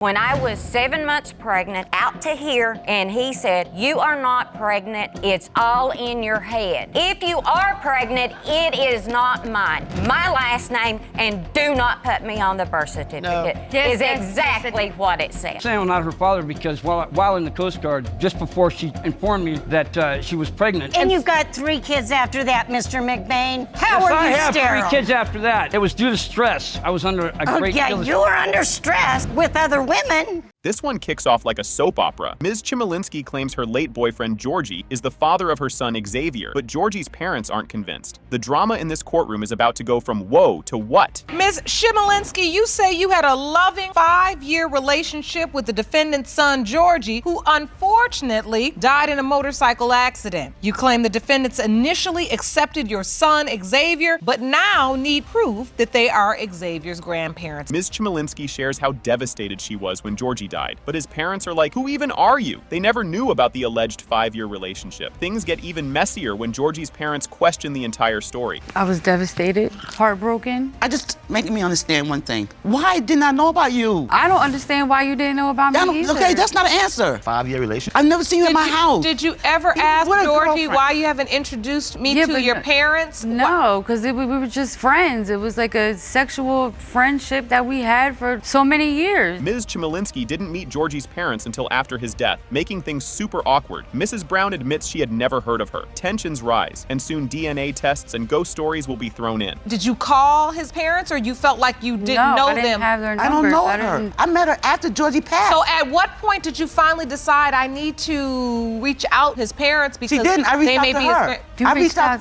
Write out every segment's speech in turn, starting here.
When I was 7 months pregnant, out to here, and he said, "You are not pregnant, it's all in your head. If you are pregnant, it is not mine. My last name, and do not put me on the birth certificate," is exactly what it said. I'm not her father because while in the Coast Guard, just before she informed me that she was pregnant. And you've got 3 kids after that, Mr. McBain. How are you have sterile? 3 kids after that. It was due to stress. I was under a great deal of... you were under stress with other women. This one kicks off like a soap opera. Ms. Chmielewski claims her late boyfriend, Georgie, is the father of her son, Xavier, but Georgie's parents aren't convinced. The drama in this courtroom is about to go from whoa to what? Ms. Chmielewski, you say you had a loving 5-year relationship with the defendant's son, Georgie, who unfortunately died in a motorcycle accident. You claim the defendants initially accepted your son, Xavier, but now need proof that they are Xavier's grandparents. Ms. Chmielewski shares how devastated she was when Georgie died, but his parents are like, who even are you? They never knew about the alleged 5-year relationship. Things get even messier when Georgie's parents question the entire story. I was devastated, heartbroken. Just making me understand one thing. Why didn't I know about you? I don't understand why you didn't know about me either. Okay, that's not an answer. 5-year relationship? I've never seen you in my house. Did you ever ask Georgie why you haven't introduced me to your parents? No, because we were just friends. It was like a sexual friendship that we had for so many years. Ms. Chmielewski didn't meet Georgie's parents until after his death, making things super awkward. Mrs. Brown admits she had never heard of her. Tensions rise, and soon DNA tests and ghost stories will be thrown in. Did you call his parents, or you felt like you didn't know them? I didn't have their number. I don't know her. I met her after Georgie passed. So at what point did you finally decide I need to reach out to his parents because she didn't. I reached out to her.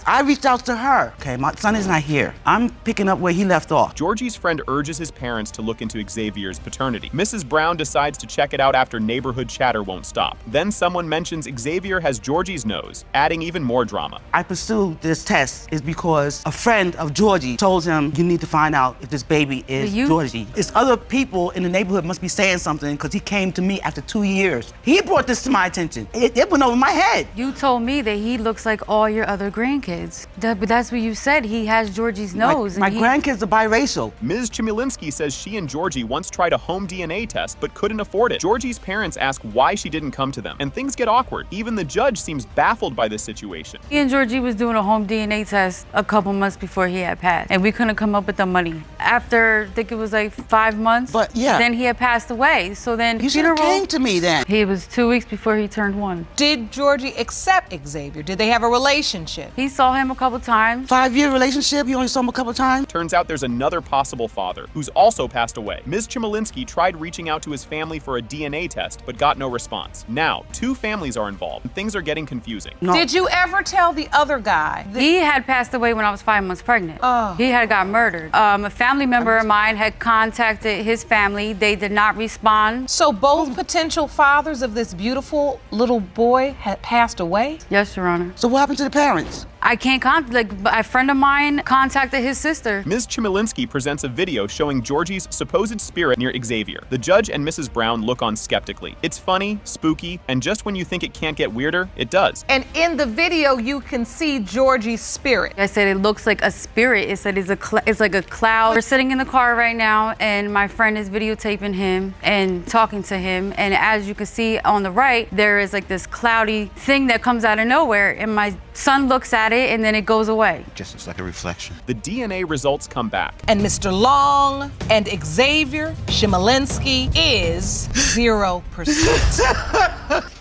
I reached out to her. Okay, my son is not here. I'm picking up where he left off. Georgie's friend urges his parents to look into Xavier's paternity. Mrs. Brown decides to check it out after neighborhood chatter won't stop. Then someone mentions Xavier has Georgie's nose, adding even more drama. I pursued this test is because a friend of Georgie told him, you need to find out if this baby is Georgie. It's other people in the neighborhood must be saying something because he came to me after 2 years. He brought this to my attention. It went over my head. You told me that he looks like all your other grandkids. But that's what you said. He has Georgie's nose. My grandkids are biracial. Ms. Chmielewski says she and Georgie once tried a home DNA test but couldn't afford it. Georgie's parents ask why she didn't come to them, and things get awkward. Even the judge seems baffled by this situation. He and Georgie was doing a home DNA test a couple months before he had passed, and we couldn't come up with the money. After, I think it was like 5 months, then he had passed away. So then you should have came to me then. He was 2 weeks before he turned 1. Did Georgie accept Xavier? Did they have a relationship? He saw him a couple times. 5-year relationship? You only saw him a couple times? Turns out there's another possible father who's also passed away. Ms. Chmielewski tried reaching out to his family for a DNA test, but got no response. Now, 2 families are involved, and things are getting confusing. No. Did you ever tell the other guy? He had passed away when I was 5 months pregnant. Oh. He had got murdered. A family member of mine had contacted his family. They did not respond. So both potential fathers of this beautiful little boy had passed away? Yes, Your Honor. So what happened to the parents? I can't contact, a friend of mine contacted his sister. Ms. Chmielewski presents a video showing Georgie's supposed spirit near Xavier. The judge and Mrs. Brown look on skeptically. It's funny, spooky, and just when you think it can't get weirder, it does. And in the video, you can see Georgie's spirit. I said it looks like a spirit. It said it's like a cloud. We're sitting in the car right now, and my friend is videotaping him and talking to him. And as you can see on the right, there is like this cloudy thing that comes out of nowhere, and my son looks at it, and then it goes away. Just looks like a reflection. The DNA results come back. And Mr. Long and Xavier Chmielewski is 0%.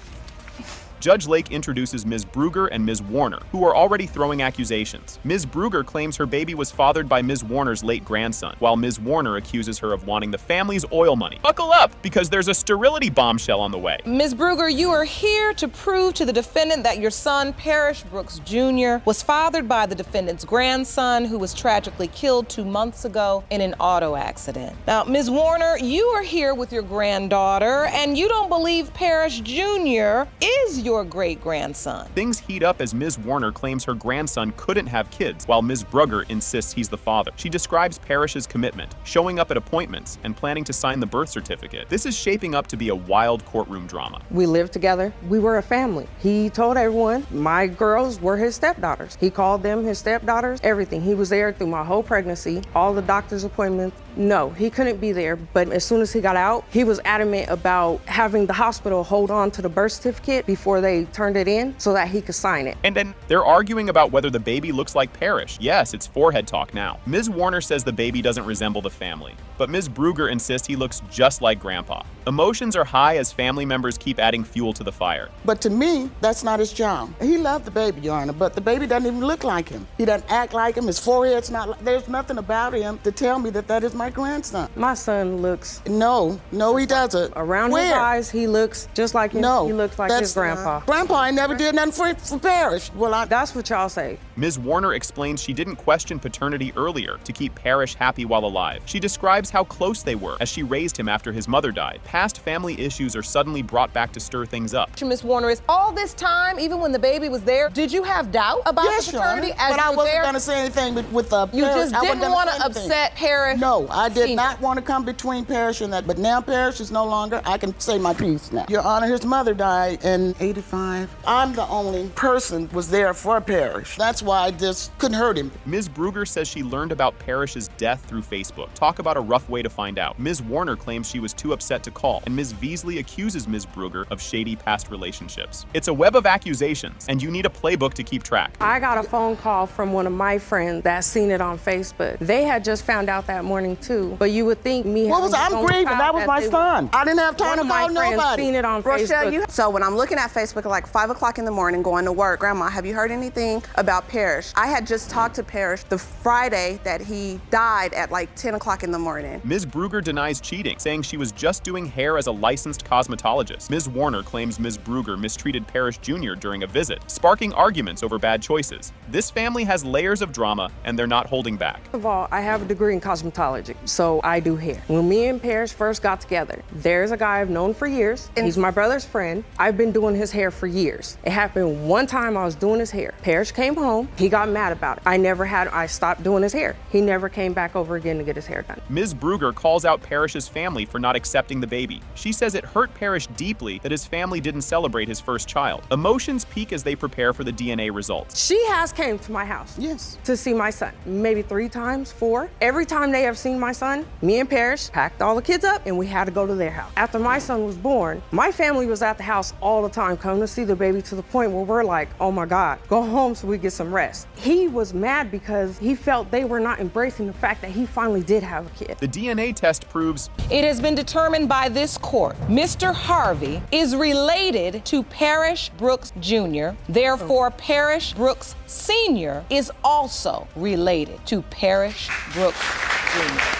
Judge Lake introduces Ms. Brugger and Ms. Warner, who are already throwing accusations. Ms. Brugger claims her baby was fathered by Ms. Warner's late grandson, while Ms. Warner accuses her of wanting the family's oil money. Buckle up, because there's a sterility bombshell on the way. Ms. Brugger, you are here to prove to the defendant that your son, Parrish Brooks Jr., was fathered by the defendant's grandson, who was tragically killed 2 months ago in an auto accident. Now, Ms. Warner, you are here with your granddaughter, and you don't believe Parrish Jr. is your great-grandson. Things heat up as Ms. Warner claims her grandson couldn't have kids, while Ms. Brugger insists he's the father. She describes Parrish's commitment, showing up at appointments, and planning to sign the birth certificate. This is shaping up to be a wild courtroom drama. We lived together. We were a family. He told everyone my girls were his stepdaughters. He called them his stepdaughters, everything. He was there through my whole pregnancy, all the doctor's appointments, No, he couldn't be there, but as soon as he got out, he was adamant about having the hospital hold on to the birth certificate before they turned it in so that he could sign it. And then they're arguing about whether the baby looks like Parrish. Yes, it's forehead talk now. Ms. Warner says the baby doesn't resemble the family, but Ms. Brugger insists he looks just like Grandpa. Emotions are high as family members keep adding fuel to the fire. But to me, that's not his job. He loved the baby, Your Honor, but the baby doesn't even look like him. He doesn't act like him. His forehead's not like, there's nothing about him to tell me that that is my grandson. My son looks... No, he doesn't. Around his eyes, he looks just like him. No, he looks like his grandpa. Grandpa ain't never did nothing for Parrish. Well, that's what y'all say. Ms. Warner explains she didn't question paternity earlier to keep Parrish happy while alive. She describes how close they were as she raised him after his mother died. Past family issues are suddenly brought back to stir things up. Ms. Warner, is all this time, even when the baby was there, did you have doubt about the paternity? But I wasn't going to say anything with Parrish. You just didn't want to upset Parrish? No, I did not want to come between Parrish and that. But now Parrish is no longer. I can say my piece now. Your Honor, his mother died in '85. I'm the only person was there for Parrish. That's why I just couldn't hurt him. Ms. Brugger says she learned about Parrish's death through Facebook. Talk about a rough way to find out. Ms. Warner claims she was too upset to call, and Ms. Veasley accuses Ms. Brugger of shady past relationships. It's a web of accusations, and you need a playbook to keep track. I got a phone call from one of my friends that seen it on Facebook. They had just found out that morning too, but you would think me. I'm grieving. That was my son. I didn't have time to call nobody. One of my friends seen it on Facebook. So when I'm looking at Facebook at like 5 o'clock in the morning going to work, Grandma, have you heard anything about Parrish? I had just talked to Parrish the Friday that he died at like 10 o'clock in the morning. Ms. Brugger denies cheating, saying she was just doing hair as a licensed cosmetologist. Ms. Warner claims Ms. Brugger mistreated Parrish Jr. during a visit, sparking arguments over bad choices. This family has layers of drama, and they're not holding back. First of all, I have a degree in cosmetology, so I do hair. When me and Parrish first got together, there's a guy I've known for years. He's my brother's friend. I've been doing his hair for years. It happened one time I was doing his hair. Parrish came home. He got mad about it. I stopped doing his hair. He never came back over again to get his hair done. Ms. Brugger calls out Parrish's family for not accepting the baby. She says it hurt Parrish deeply that his family didn't celebrate his first child. Emotions peak as they prepare for the DNA results. She has came to my house. Yes. To see my son. Maybe 3 times, 4. Every time they have seen my son, me and Parrish packed all the kids up and we had to go to their house. After my son was born, my family was at the house all the time coming to see the baby to the point where we're like, oh my God, go home so we get some rest. He was mad because he felt they were not embracing the fact that he finally did have a kid. The DNA test proves it has been determined by this court Mr. Harvey is related to Parrish Brooks Jr. Therefore, Parrish Brooks Sr. is also related to Parrish Brooks Jr.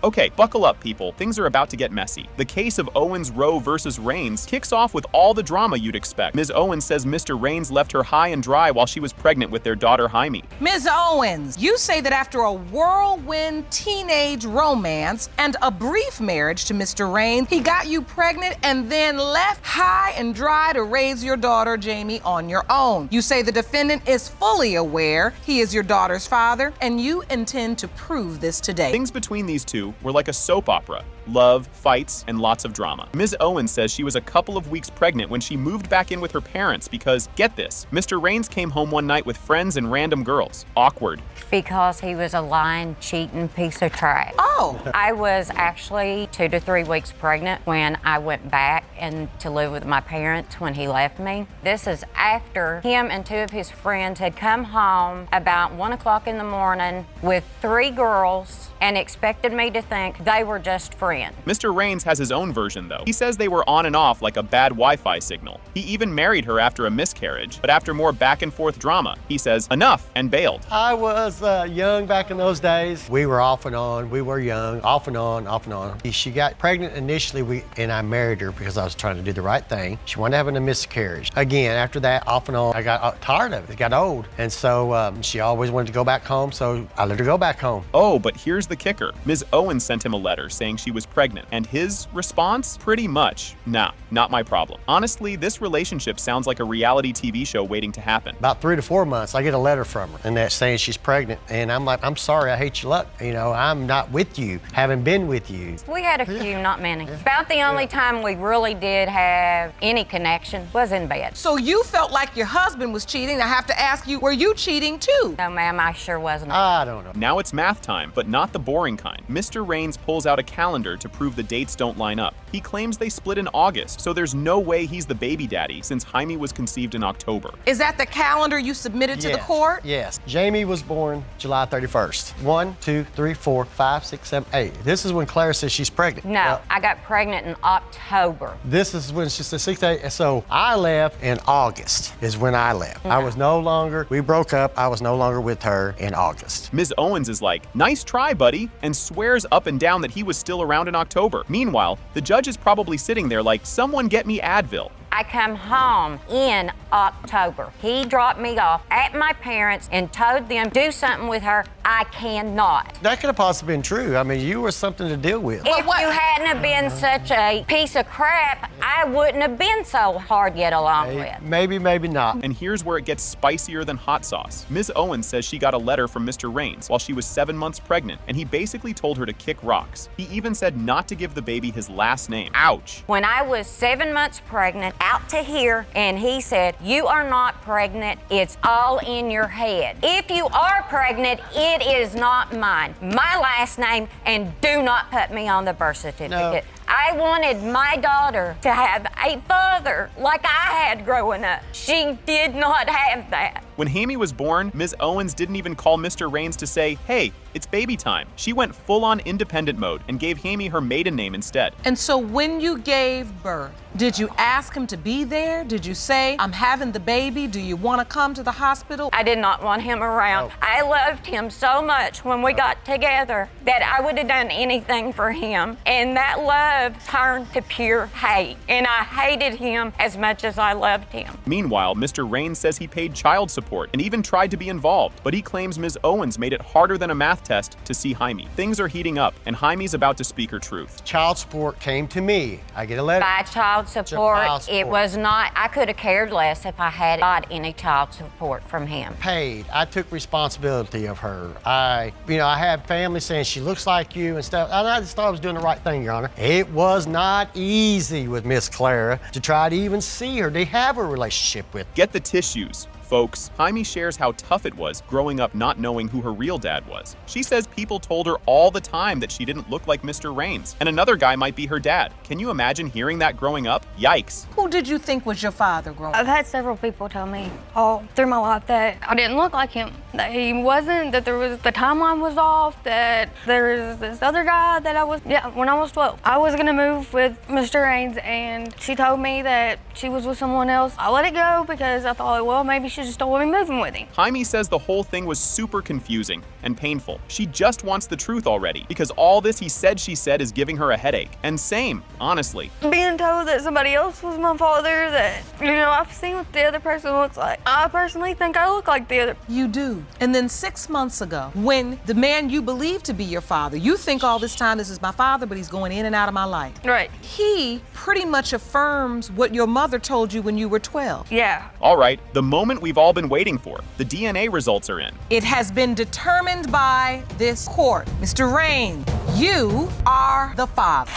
Okay, buckle up, people. Things are about to get messy. The case of Owens Roe versus Rains kicks off with all the drama you'd expect. Ms. Owens says Mr. Rains left her high and dry while she was pregnant with their daughter, Jaime. Ms. Owens, you say that after a whirlwind teenage romance and a brief marriage to Mr. Rains, he got you pregnant and then left high and dry to raise your daughter, Jamie, on your own. You say the defendant is fully aware he is your daughter's father, and you intend to prove this today. Things between these two were like a soap opera. Love, fights, and lots of drama. Ms. Owens says she was a couple of weeks pregnant when she moved back in with her parents because, get this, Mr. Rains came home one night with friends and random girls. Awkward. Because he was a lying, cheating piece of trash. Oh! I was actually 2 to 3 weeks pregnant when I went back and to live with my parents when he left me. This is after him and 2 of his friends had come home about 1 o'clock in the morning with 3 girls and expected me to think they were just friends. Mr. Rains has his own version, though. He says they were on and off like a bad Wi-Fi signal. He even married her after a miscarriage, but after more back and forth drama, he says enough and bailed. I was young back in those days. We were off and on. We were young, off and on, off and on. She got pregnant initially, and I married her because I was trying to do the right thing. She wanted to have a miscarriage. Again, after that, off and on, I got tired of it. It got old. And so she always wanted to go back home, so I let her go back home. Oh, but here's the kicker. Ms. Owens sent him a letter saying she was is pregnant. And his response? Pretty much, nah, not my problem. Honestly, this relationship sounds like a reality TV show waiting to happen. About 3 to 4 months, I get a letter from her, and that's saying she's pregnant. And I'm like, I'm sorry, I hate your luck. You know, I'm not with you, haven't been with you. We had a few, not many. About the only time we really did have any connection was in bed. So you felt like your husband was cheating. I have to ask you, were you cheating too? No, ma'am, I sure wasn't. I don't know. Now it's math time, but not the boring kind. Mr. Raines pulls out a calendar to prove the dates don't line up. He claims they split in August, so there's no way he's the baby daddy since Jaime was conceived in October. Is that the calendar you submitted to the court? Yes. Jamie was born July 31st. 1, 2, 3, 4, 5, 6, 7, 8. This is when Clara says she's pregnant. No, I got pregnant in October. This is when she said 6, 8. So I left in August is when I left. I was no longer, we broke up. I was no longer with her in August. Ms. Owens is like, nice try, buddy, and swears up and down that he was still around in October. Meanwhile, the judge is probably sitting there like, someone get me Advil. I come home in October. He dropped me off at my parents' and told them, do something with her. I cannot. That could have possibly been true. I mean, you were something to deal with. If you hadn't have been such a piece of crap, I wouldn't have been so hard to get along with. Maybe, maybe not. And here's where it gets spicier than hot sauce. Ms. Owens says she got a letter from Mr. Raines while she was 7 months pregnant, and he basically told her to kick rocks. He even said not to give the baby his last name. Ouch. When I was 7 months pregnant, out to here, and he said, you are not pregnant, it's all in your head. If you are pregnant, it is not mine. My last name, and do not put me on the birth certificate. No. I wanted my daughter to have a father like I had growing up. She did not have that. When Jaime was born, Ms. Owens didn't even call Mr. Raines to say, hey, it's baby time. She went full-on independent mode and gave Jaime her maiden name instead. And so when you gave birth, did you ask him to be there? Did you say, I'm having the baby, do you want to come to the hospital? I did not want him around. Oh. I loved him so much when we got together that I would have done anything for him. And that love turned to pure hate. And I hated him as much as I loved him. Meanwhile, Mr. Raines says he paid child support and even tried to be involved, but he claims Ms. Owens made it harder than a math test to see Jaime. Things are heating up, and Jaime's about to speak her truth. Child support came to me. I get a letter. By child support, Child support. it was not, I could have cared less if I had got any child support from him. Paid. I took responsibility of her. I had family saying she looks like you and stuff. And I just thought I was doing the right thing, Your Honor. It was not easy with Miss Clara to try to even see her. They have a relationship with. Get the tissues. Folks, Jaime shares how tough it was growing up not knowing who her real dad was. She says people told her all the time that she didn't look like Mr. Raines, and another guy might be her dad. Can you imagine hearing that growing up? Yikes. Who did you think was your father growing up? I've had several people tell me all through my life that I didn't look like him, that he wasn't, that there was, the timeline was off, that there was this other guy that I was, when I was 12. I was gonna move with Mr. Raines, and she told me that she was with someone else. I let it go because I thought, well, maybe she just don't want me moving with him. Jaime says the whole thing was super confusing and painful. She just wants the truth already, because all this he said she said is giving her a headache. And same, honestly. Being told that somebody else was my father, that, I've seen what the other person looks like. I personally think I look like the other. You do. And then 6 months ago, when the man you believe to be your father, you think all this time this is my father, but he's going in and out of my life. Right. He pretty much affirms what your mother told you when you were 12. Yeah. All right, the moment we've all been waiting for. The DNA results are in. It has been determined by this court. Mr. Raines, you are the father.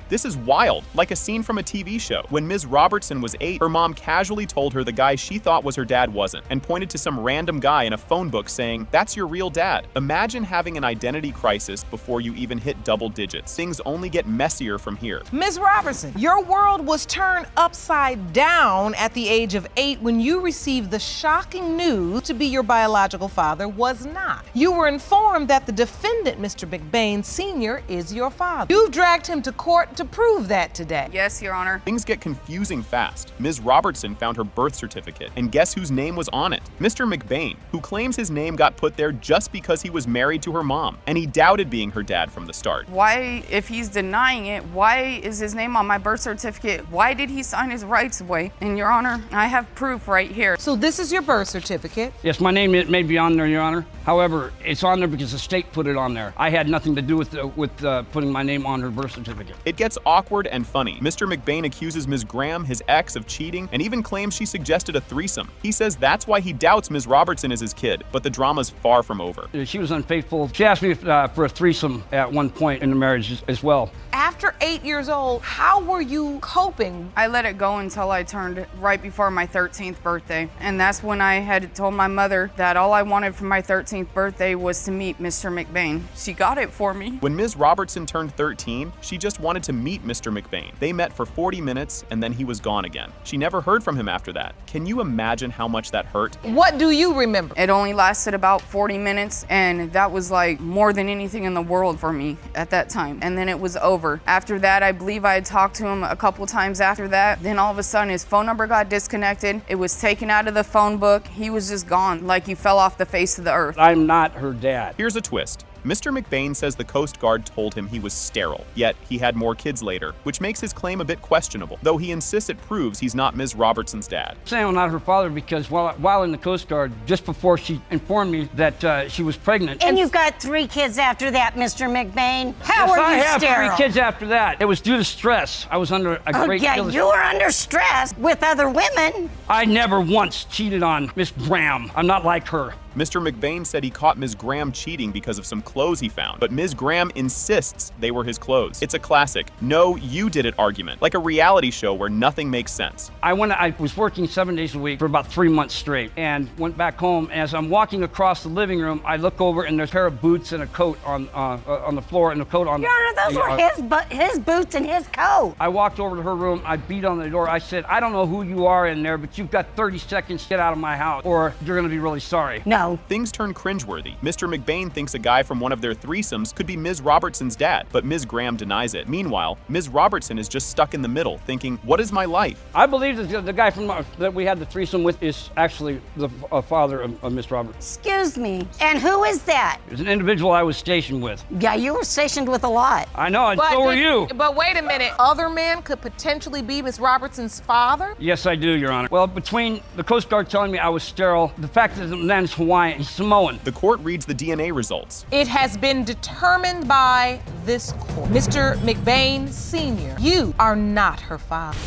This is wild, like a scene from a TV show. When Ms. Robertson was 8, her mom casually told her the guy she thought was her dad wasn't, and pointed to some random guy in a phone book saying, that's your real dad. Imagine having an identity crisis before you even hit double digits. Things only get messier from here. Ms. Robertson, your world was turned upside down at the age of 8 when you received the shocking news to be your biological father was not. You were informed that the defendant, Mr. McBain Sr., is your father. You've dragged him to court to prove that today. Yes, Your Honor. Things get confusing fast. Ms. Robertson found her birth certificate, and guess whose name was on it? Mr. McBain, who claims his name got put there just because he was married to her mom, and he doubted being her dad from the start. Why, if he's denying it, why is his name on my birth certificate? Why did he sign his rights away? And Your Honor, I have proof right here. So this is your birth certificate. Yes, my name may be on there, Your Honor. However, it's on there because the state put it on there. I had nothing to do with putting my name on her birth certificate. It gets awkward and funny. Mr. McBain accuses Ms. Graham, his ex, of cheating and even claims she suggested a threesome. He says that's why he doubts Ms. Robertson is his kid, but the drama's far from over. She was unfaithful. She asked me for a threesome at one point in the marriage as well. After 8 years old, how were you coping? I let it go until I turned right before my 13th birthday. And that's when I had told my mother that all I wanted for my 13th birthday was to meet Mr. McBain. She got it for me. When Ms. Robertson turned 13, she just wanted to meet Mr. McBain. They met for 40 minutes and then he was gone again. She never heard from him after that. Can you imagine how much that hurt? What do you remember? It only lasted about 40 minutes and that was like more than anything in the world for me at that time. And then it was over. After that, I believe I had talked to him a couple times after that. Then all of a sudden his phone number got disconnected. It was taken out of the phone book. He was just gone, like he fell off the face of the earth. I'm not her dad. Here's a twist. Mr. McBain says the Coast Guard told him he was sterile, yet he had more kids later, which makes his claim a bit questionable, though he insists it proves he's not Ms. Robertson's dad. I'm saying I'm not her father because while in the Coast Guard, just before she informed me that she was pregnant. And you've got 3 kids after that, Mr. McBain. How Yes, are you I have sterile? 3 kids after that. It was due to stress. I was under a great deal of... You were under stress with other women. I never once cheated on Miss Graham. I'm not like her. Mr. McBain said he caught Ms. Graham cheating because of some clothes he found, but Ms. Graham insists they were his clothes. It's a classic, no, you did it argument, like a reality show where nothing makes sense. I was working 7 days a week for about 3 months straight and went back home. As I'm walking across the living room, I look over and there's a pair of boots and a coat on the floor and a coat on Your Honor, those were his boots and his coat. I walked over to her room, I beat on the door, I said, I don't know who you are in there, but you've got 30 seconds to get out of my house or you're gonna be really sorry. No. Things turn cringeworthy. Mr. McBain thinks a guy from one of their threesomes could be Ms. Robertson's dad, but Ms. Graham denies it. Meanwhile, Ms. Robertson is just stuck in the middle, thinking, what is my life? I believe that the guy that we had the threesome with is actually the father of Miss Roberts. Excuse me. And who is that? It's an individual I was stationed with. Yeah, you were stationed with a lot. I know, and so were you. But wait a minute. Other men could potentially be Miss Robertson's father? Yes, I do, Your Honor. Well, between the Coast Guard telling me I was sterile, the fact that the man's Hawaiian, he's Samoan. The court reads the DNA results. It has been determined by this court. Mr. McBain Sr., you are not her father.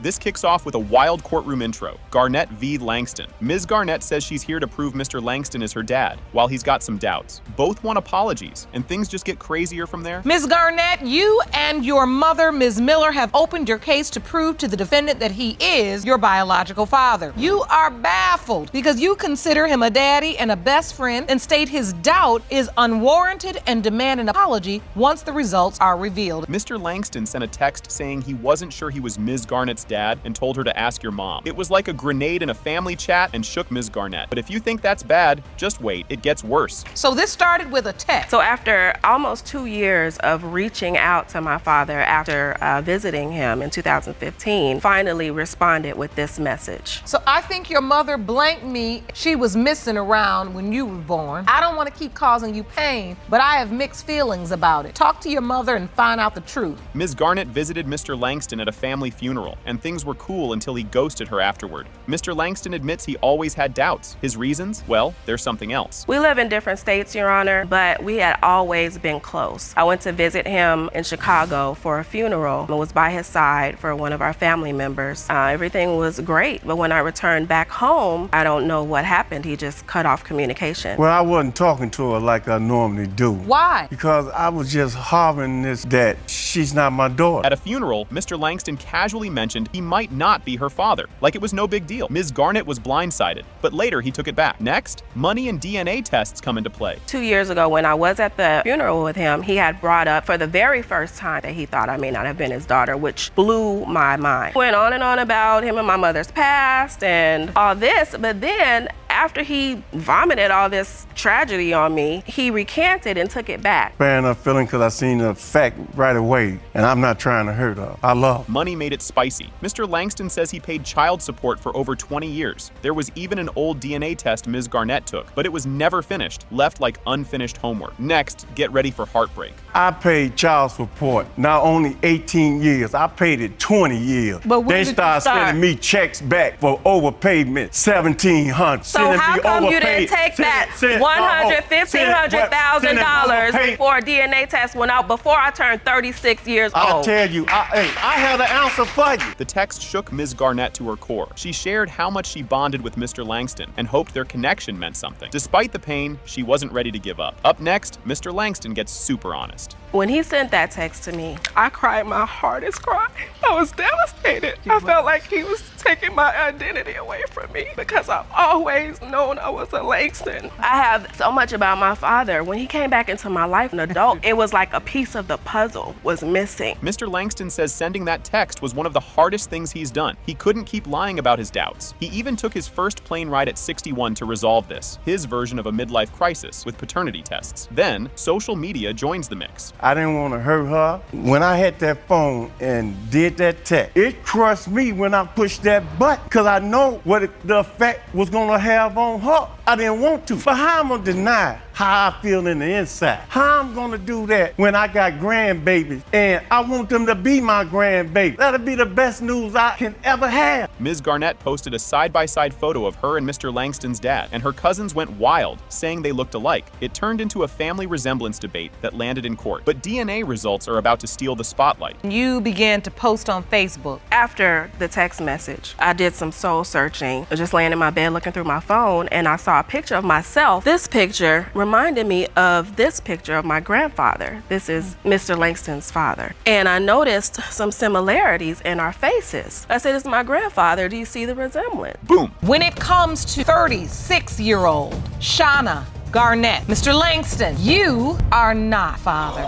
This kicks off with a wild courtroom intro. Garnett v. Langston. Ms. Garnett says she's here to prove Mr. Langston is her dad, while he's got some doubts. Both want apologies, and things just get crazier from there. Ms. Garnett, you and your mother, Ms. Miller, have opened your case to prove to the defendant that he is your biological father. You are baffled because you consider him a daddy and a best friend and state his doubt is unwarranted and demand an apology once the results are revealed. Mr. Langston sent a text saying he wasn't sure he was Ms. Garnett's dad and told her to ask your mom. It was like a grenade in a family chat and shook Ms. Garnett. But if you think that's bad, just wait, it gets worse. So this started with a text. So after almost 2 years of reaching out to my father after visiting him in 2015, finally responded with this message. So I think your mother blanked me. She was missing around when you were born. I don't want to keep causing you pain, but I have mixed feelings about it. Talk to your mother and find out the truth. Ms. Garnett visited Mr. Langston at a family funeral, and things were cool until he ghosted her afterward. Mr. Langston admits he always had doubts. His reasons? Well, there's something else. We live in different states, Your Honor, but we had always been close. I went to visit him in Chicago for a funeral and was by his side for one of our family members. Everything was great, but when I returned back home, I don't know what happened. He just cut off communication. Well, I wasn't talking to her like I normally do. Why? Because I was just harboring this that she's not my daughter. At a funeral, Mr. Langston casually mentioned he might not be her father, like it was no big deal. Ms. Garnett was blindsided, but later he took it back. Next, money and DNA tests come into play. 2 years ago, when I was at the funeral with him, he had brought up for the very first time that he thought I may not have been his daughter, which blew my mind. Went on and on about him and my mother's past and all this, but then after he vomited all this tragedy on me, he recanted and took it back. Bad enough feeling because I seen the fact right away, and I'm not trying to hurt her. I love her. Money made it spicy. Mr. Langston says he paid child support for over 20 years. There was even an old DNA test Ms. Garnett took, but it was never finished, left like unfinished homework. Next, get ready for heartbreak. I paid child support not only 18 years, I paid it 20 years. But when they did you started start? sending me checks back for overpayment, $1,700. So how come you didn't take that $150,000 for a DNA test when before I turned 36 years old? I'll tell you, I had an answer for you. The text shook Ms. Garnett to her core. She shared how much she bonded with Mr. Langston and hoped their connection meant something. Despite the pain, she wasn't ready to give up. Up next, Mr. Langston gets super honest. When he sent that text to me, I cried my hardest cry. I was devastated. I felt like he was taking my identity away from me because I've always known I was a Langston. I have so much about my father. When he came back into my life, an adult, it was like a piece of the puzzle was missing. Mr. Langston says sending that text was one of the hardest things he's done. He couldn't keep lying about his doubts. He even took his first plane ride at 61 to resolve this, his version of a midlife crisis with paternity tests. Then, social media joins the mix. I didn't want to hurt her. When I had that phone and did that text, it crushed me when I pushed that button because I know what the effect was going to have on her. I didn't want to. But how am I going to deny how I feel in the inside? How I'm going to do that when I got grandbabies and I want them to be my grandbaby? That'll be the best news I can ever have. Ms. Garnett posted a side-by-side photo of her and Mr. Langston's dad, and her cousins went wild, saying they looked alike. It turned into a family resemblance debate that landed in court. But DNA results are about to steal the spotlight. You began to post on Facebook. After the text message, I did some soul searching. I was just laying in my bed looking through my phone, and I saw a picture of myself. This picture reminded me of this picture of my grandfather. This is Mr. Langston's father. And I noticed some similarities in our faces. I said, "This is my grandfather. Do you see the resemblance?" Boom. When it comes to 36-year-old Shauna Garnett, Mr. Langston, you are not father.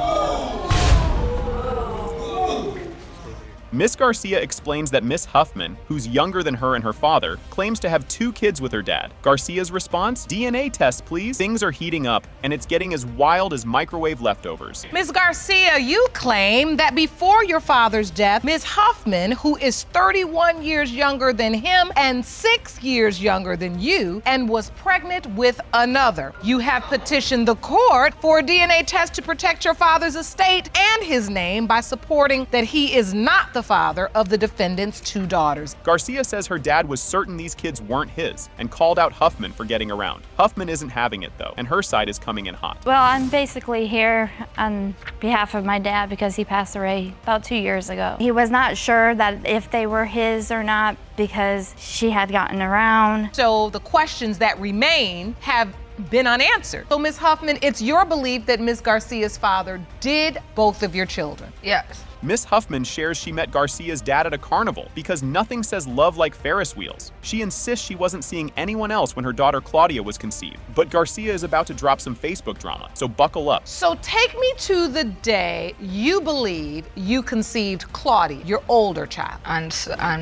Miss Garcia explains that Miss Huffman, who's younger than her and her father, claims to have 2 kids with her dad. Garcia's response? DNA test, please. Things are heating up, and it's getting as wild as microwave leftovers. Ms. Garcia, you claim that before your father's death, Ms. Huffman, who is 31 years younger than him and 6 years younger than you, and was pregnant with another. You have petitioned the court for a DNA test to protect your father's estate and his name by supporting that he is not the father of the defendant's 2 daughters. Garcia says her dad was certain these kids weren't his and called out Huffman for getting around. Huffman isn't having it though, and her side is coming in hot. Well, I'm basically here on behalf of my dad because he passed away about 2 years ago. He was not sure that if they were his or not because she had gotten around. So the questions that remain have been unanswered. So Ms. Huffman, it's your belief that Ms. Garcia's father did both of your children? Yes. Miss Huffman shares she met Garcia's dad at a carnival because nothing says love like Ferris wheels. She insists she wasn't seeing anyone else when her daughter Claudia was conceived. But Garcia is about to drop some Facebook drama, so buckle up. So take me to the day you believe you conceived Claudia, your older child. On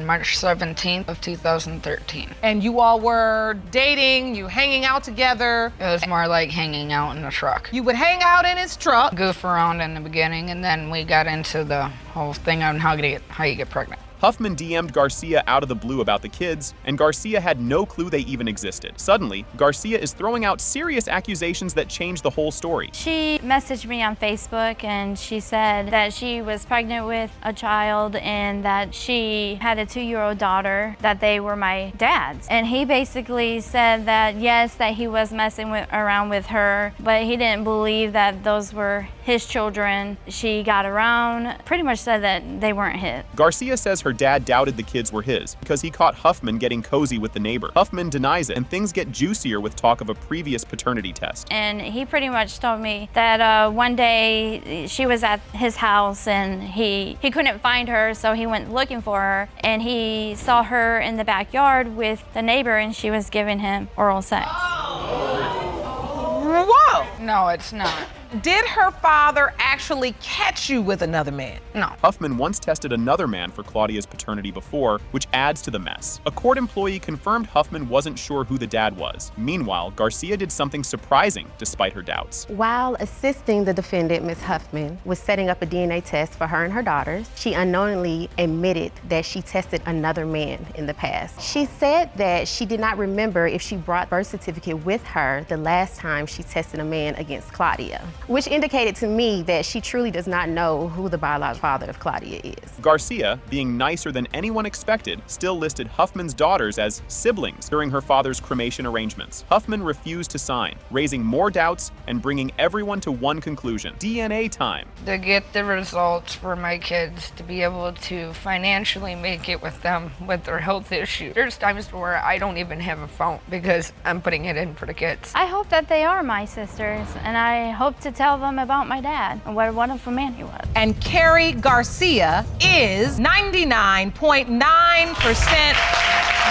March 17th of 2013. And you all were dating, you hanging out together. It was more like hanging out in the truck. You would hang out in his truck. Goof around in the beginning, and then we got into the whole thing on how you get pregnant. Huffman DM'd Garcia out of the blue about the kids, and Garcia had no clue they even existed. Suddenly, Garcia is throwing out serious accusations that change the whole story. She messaged me on Facebook and she said that she was pregnant with a child and that she had a 2-year-old daughter, that they were my dad's. And he basically said that yes, that he was messing around with her, but he didn't believe that those were his children. She got around, pretty much said that they weren't his. Garcia says her dad doubted the kids were his because he caught Huffman getting cozy with the neighbor. Huffman denies it, and things get juicier with talk of a previous paternity test. And he pretty much told me that one day she was at his house and he couldn't find her, so he went looking for her, and he saw her in the backyard with the neighbor and she was giving him oral sex. Whoa! No, it's not. Did her father actually catch you with another man? No. Huffman once tested another man for Claudia's paternity before, which adds to the mess. A court employee confirmed Huffman wasn't sure who the dad was. Meanwhile, Garcia did something surprising despite her doubts. While assisting the defendant, Ms. Huffman, with setting up a DNA test for her and her daughters, she unknowingly admitted that she tested another man in the past. She said that she did not remember if she brought birth certificate with her the last time she tested a man against Claudia, which indicated to me that she truly does not know who the biological father of Claudia is. Garcia, being nicer than anyone expected, still listed Huffman's daughters as siblings during her father's cremation arrangements. Huffman refused to sign, raising more doubts and bringing everyone to one conclusion: DNA time. To get the results for my kids, to be able to financially make it with them with their health issues. There's times where I don't even have a phone because I'm putting it in for the kids. I hope that they are my sisters, and I hope to tell them about my dad and what a wonderful man he was. And Carrie Garcia is 99.9%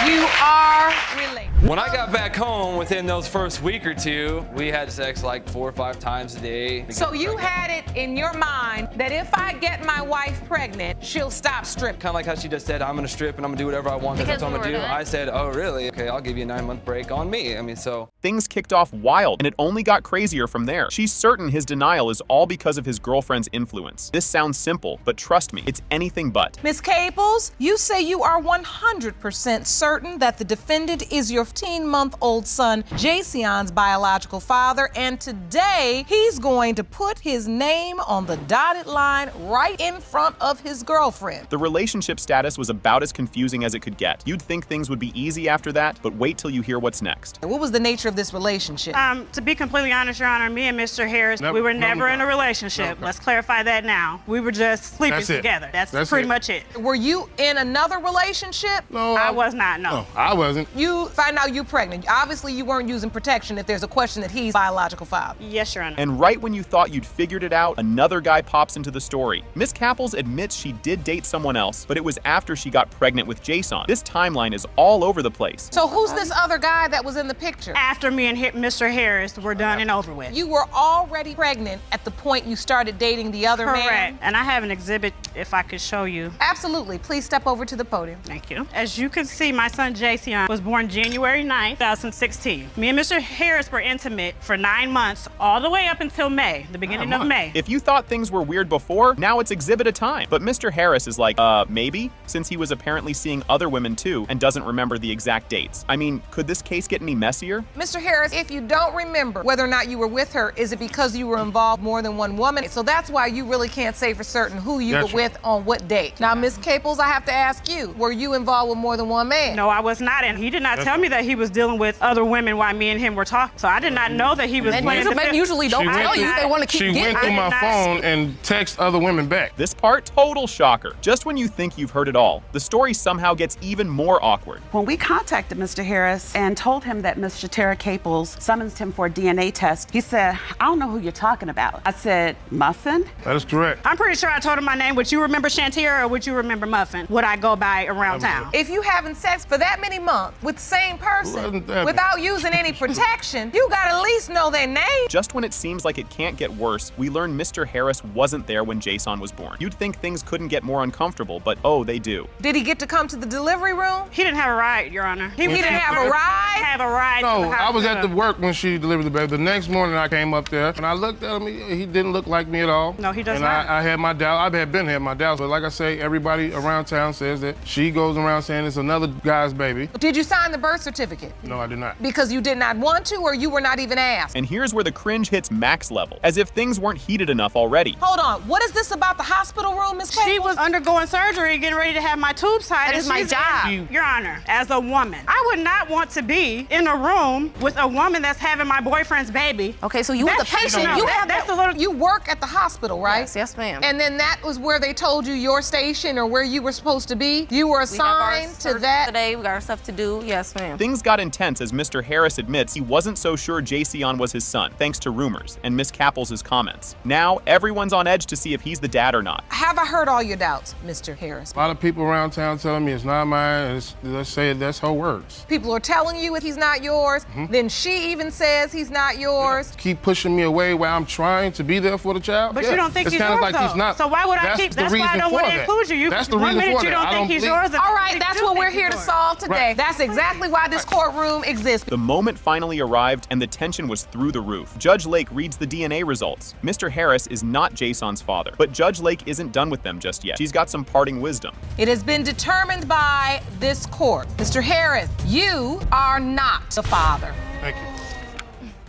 you are related. When I got back home, within those first week or two, we had sex like 4 or 5 times a day. So you had it in your mind that if I get my wife pregnant, she'll stop stripping. Kind of like how she just said, I'm gonna strip and I'm gonna do whatever I want because that's what I'm gonna do. I said, oh really? Okay, I'll give you a 9-month break on me. I mean, so. Things kicked off wild, and it only got crazier from there. She's certain his denial is all because of his girlfriend's influence. This sounds simple, but trust me, it's anything but. Ms. Caples, you say you are 100% certain that the defendant is your 15-month-old son, Jason's biological father, and today he's going to put his name on the dotted line right in front of his girlfriend. The relationship status was about as confusing as it could get. You'd think things would be easy after that, but wait till you hear what's next. What was the nature of this relationship? To be completely honest, Your Honor, me and Mr. Harris, we were never in a relationship. Let's clarify that now. We were just sleeping together. That's pretty much it. Were you in another relationship? No. I was not, no. I wasn't. You find out you're pregnant. Obviously, you weren't using protection if there's a question that he's biological father. Yes, Your Honor. And right when you thought you'd figured it out, another guy pops into the story. Miss Caples admits she did date someone else, but it was after she got pregnant with Jason. This timeline is all over the place. So who's this other guy that was in the picture? After me and Mr. Harris were done and over with. You were already pregnant at the point you started dating the other man? Correct. And I have an exhibit if I could show you. Absolutely. Please step over to the podium. Thank you. As you can see, my son Jason was born January 9th, 2016. Me and Mr. Harris were intimate for 9 months, all the way up until May, the beginning of May. If you thought things were weird before, now it's exhibit a time. But Mr. Harris is like, maybe? Since he was apparently seeing other women too and doesn't remember the exact dates. I mean, could this case get any messier? Mr. Harris, if you don't remember whether or not you were with her, is it because you were involved more than one woman? So that's why you really can't say for certain who you were with on what date. Now, Ms. Caples, I have to ask you, were you involved with more than one man? No, I was not, and he did not tell me that he was dealing with other women while me and him were talking. So I did not know that he was playing the Men usually don't tell you. They want to keep She went through my phone and texted other women back. This part, total shocker. Just when you think you've heard it all, the story somehow gets even more awkward. When we contacted Mr. Harris and told him that Ms. Shatera Caples summoned him for a DNA test, he said, I don't know who you're talking about. I said, Muffin? That is correct. I'm pretty sure I told him my name. Would you remember Shantira or would you remember Muffin? Would I go by around town? If you having sex for that many months with the same person without using any protection, you gotta at least know their name. Just when it seems like it can't get worse, we learn Mr. Harris wasn't there when Jason was born. You'd think things couldn't get more uncomfortable, but oh, they do. Did he get to come to the delivery room? He didn't have a ride, Your Honor. He didn't have a ride? Have a ride. No, I was at the work when she delivered the baby. The next morning I came up there and I looked at him. He didn't look like me at all. No, he does and not. I had my doubt. I had been had my doubts, but like I say, everybody around town says that she goes around saying it's another guy's baby. Did you sign the birth certificate? No, I did not. Because you did not want to, or you were not even asked? And here's where the cringe hits max level, as if things weren't heated enough already. Hold on, what is this about the hospital room, Ms. Caples? She was undergoing surgery, getting ready to have my tubes tied. That is my job. Your Honor, as a woman, I would not want to be in a room with a woman that's having my boyfriend's baby. Okay, so you were the patient. You work at the hospital, right? Yes, ma'am. And then that was where they told you your station or where you were supposed to be? You were assigned to that? Today, we got our stuff to do. Yes, ma'am. Things got intense as Mr. Harris admits he wasn't so sure Jason was his son, thanks to rumors and Miss Capels' comments. Now, everyone's on edge to see if he's the dad or not. Have I heard all your doubts, Mr. Harris? A lot of people around town telling me it's not mine, and let's say that's how it works. People are telling you he's not yours, then she even says he's not yours. Keep pushing me away while I'm trying to be there for the child. But you don't think it's he's kind yours, of like though. he's not. So why would I keep? That's why I don't want to include you. That's the one reason minute for you that. don't think he's yours. All right, that's what we're here to solve today. Right. That's exactly why this courtroom exists. The moment finally arrived and the tension was through the roof. Judge Lake reads the DNA results. Mr. Harris is not Jason's father, but Judge Lake isn't done with them just yet. She's got some parting wisdom. It has been determined by this court. Mr. Harris, you are not the father. Thank you.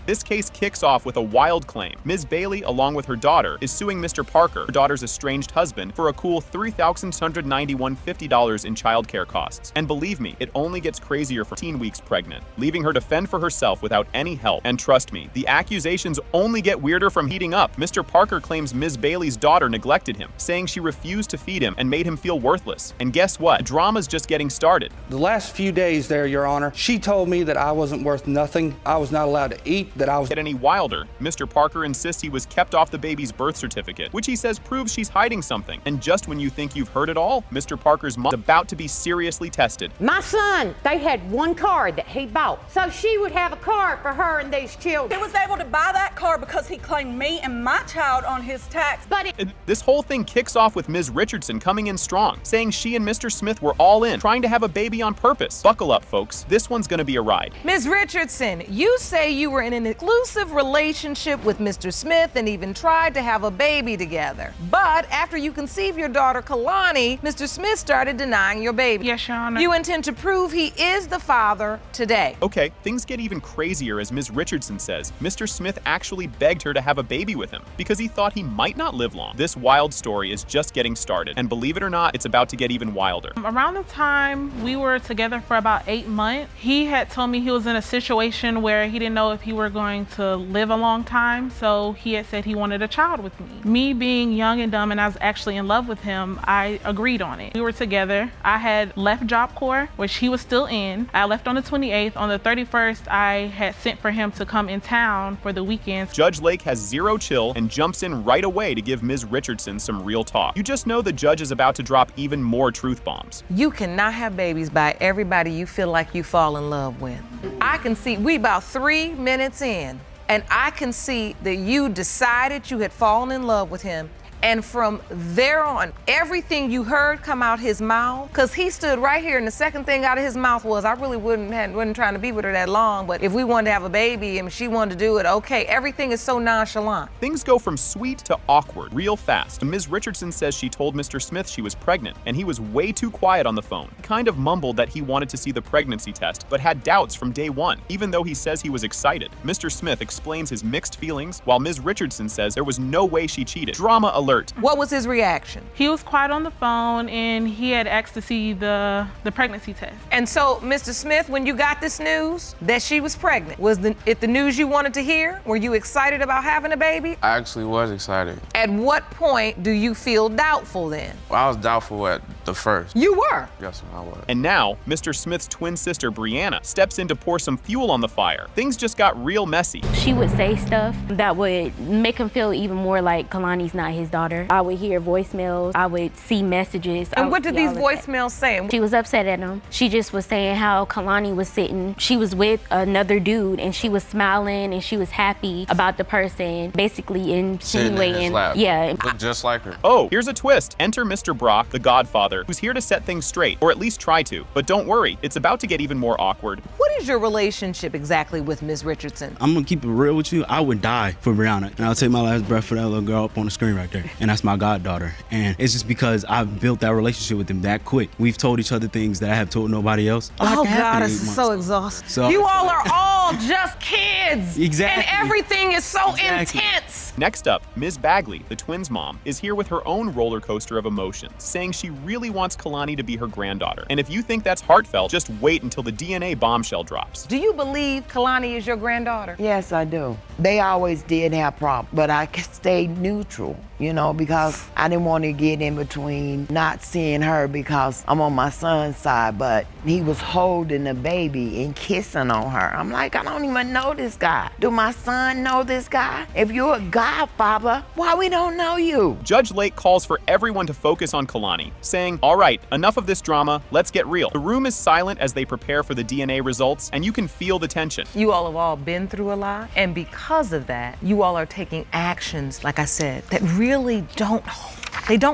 This case kicks off with a wild claim. Ms. Bailey, along with her daughter, is suing Mr. Parker, her daughter's estranged husband, for a cool $3,691.50 in childcare costs. And believe me, it only gets crazier for 18 weeks pregnant, leaving her to fend for herself without any help. And trust me, the accusations only get weirder from heating up. Mr. Parker claims Ms. Bailey's daughter neglected him, saying she refused to feed him and made him feel worthless. And guess what? The drama's just getting started. The last few days there, Your Honor, she told me that I wasn't worth nothing, I was not allowed to eat, that I was... Get any wilder. Mr. Parker insists he was kept off the baby's birth certificate, which he says proves she's hiding something. And just when you think you've heard it all, Mr. Parker's mom is about to be seriously tested. My son, they had one card that he bought, so she would have a card for her and these children. He was able to buy that card because he claimed me and my child on his tax. But this whole thing kicks off with Ms. Richardson coming in strong, saying she and Mr. Smith were all in, trying to have a baby on purpose. Buckle up, folks. This one's gonna be a ride. Ms. Richardson, you say you were in an exclusive relationship with Mr. Smith and even tried to have a baby together. But after you conceived your daughter, Kalani, Mr. Smith started denying your baby. Yes, Your Honor. You intend to prove he is the father today. Okay, things get even crazier as Ms. Richardson says Mr. Smith actually begged her to have a baby with him because he thought he might not live long. This wild story is just getting started, and believe it or not, it's about to get even wilder. Around the time we were together for about 8 months, he had told me he was in a situation where he didn't know if he were going to live a long time, so he had said he wanted a child with me. Me being young and dumb and I was actually in love with him, I agreed on it. We were together. I had left Job Corps, which he was still in. I left on the 28th. On the 31st, I had sent for him to come in town for the weekends. Judge Lake has zero chill and jumps in right away to give Ms. Richardson some real talk. You just know the judge is about to drop even more truth bombs. You cannot have babies by everybody you feel like you fall in love with. I can see we about 3 minutes in, and I can see that you decided you had fallen in love with him. And from there on, everything you heard come out his mouth, because he stood right here and the second thing out of his mouth was, I really wasn't trying to be with her that long, but if we wanted to have a baby and she wanted to do it, okay. Everything is so nonchalant. Things go from sweet to awkward real fast. Ms. Richardson says she told Mr. Smith she was pregnant, and he was way too quiet on the phone. He kind of mumbled that he wanted to see the pregnancy test, but had doubts from day one, even though he says he was excited. Mr. Smith explains his mixed feelings, while Ms. Richardson says there was no way she cheated. Drama alert. What was his reaction? He was quiet on the phone and he had asked to see the pregnancy test. And so, Mr. Smith, when you got this news that she was pregnant, was it the news you wanted to hear? Were you excited about having a baby? I actually was excited. At what point do you feel doubtful then? I was doubtful at the first. You were? Yes, I was. And now, Mr. Smith's twin sister, Brianna, steps in to pour some fuel on the fire. Things just got real messy. She would say stuff that would make him feel even more like Kalani's not his daughter. I would hear voicemails. I would see messages. And what did these voicemails say? She was upset at him. She just was saying how Kalani was sitting. She was with another dude and she was smiling and she was happy about the person, basically insinuating. Yeah, it looked just like her. Oh, here's a twist. Enter Mr. Brock, the Godfather, who's here to set things straight, or at least try to. But don't worry, it's about to get even more awkward. What is your relationship exactly with Ms. Richardson? I'm gonna keep it real with you. I would die for Brianna, and I'll take my last breath for that little girl up on the screen right there. And that's my goddaughter. And it's just because I've built that relationship with him that quick. We've told each other things that I have told nobody else. Oh God, this is so exhausting. So, you all are all just kids. Exactly. And everything is so intense. Next up, Ms. Bagley, the twins' mom, is here with her own roller coaster of emotions, saying she really wants Kalani to be her granddaughter. And if you think that's heartfelt, just wait until the DNA bombshell drops. Do you believe Kalani is your granddaughter? Yes, I do. They always did have problems, but I stayed neutral, you know, because I didn't want to get in between not seeing her because I'm on my son's side, but he was holding the baby and kissing on her. I'm like, I don't even know this guy. Do my son know this guy? If you're a godfather, why we don't know you? Judge Lake calls for everyone to focus on Kalani, saying, all right, enough of this drama, let's get real. The room is silent as they prepare for the DNA results, and you can feel the tension. You all have all been through a lot, and because of that, you all are taking actions, like I said, that really don't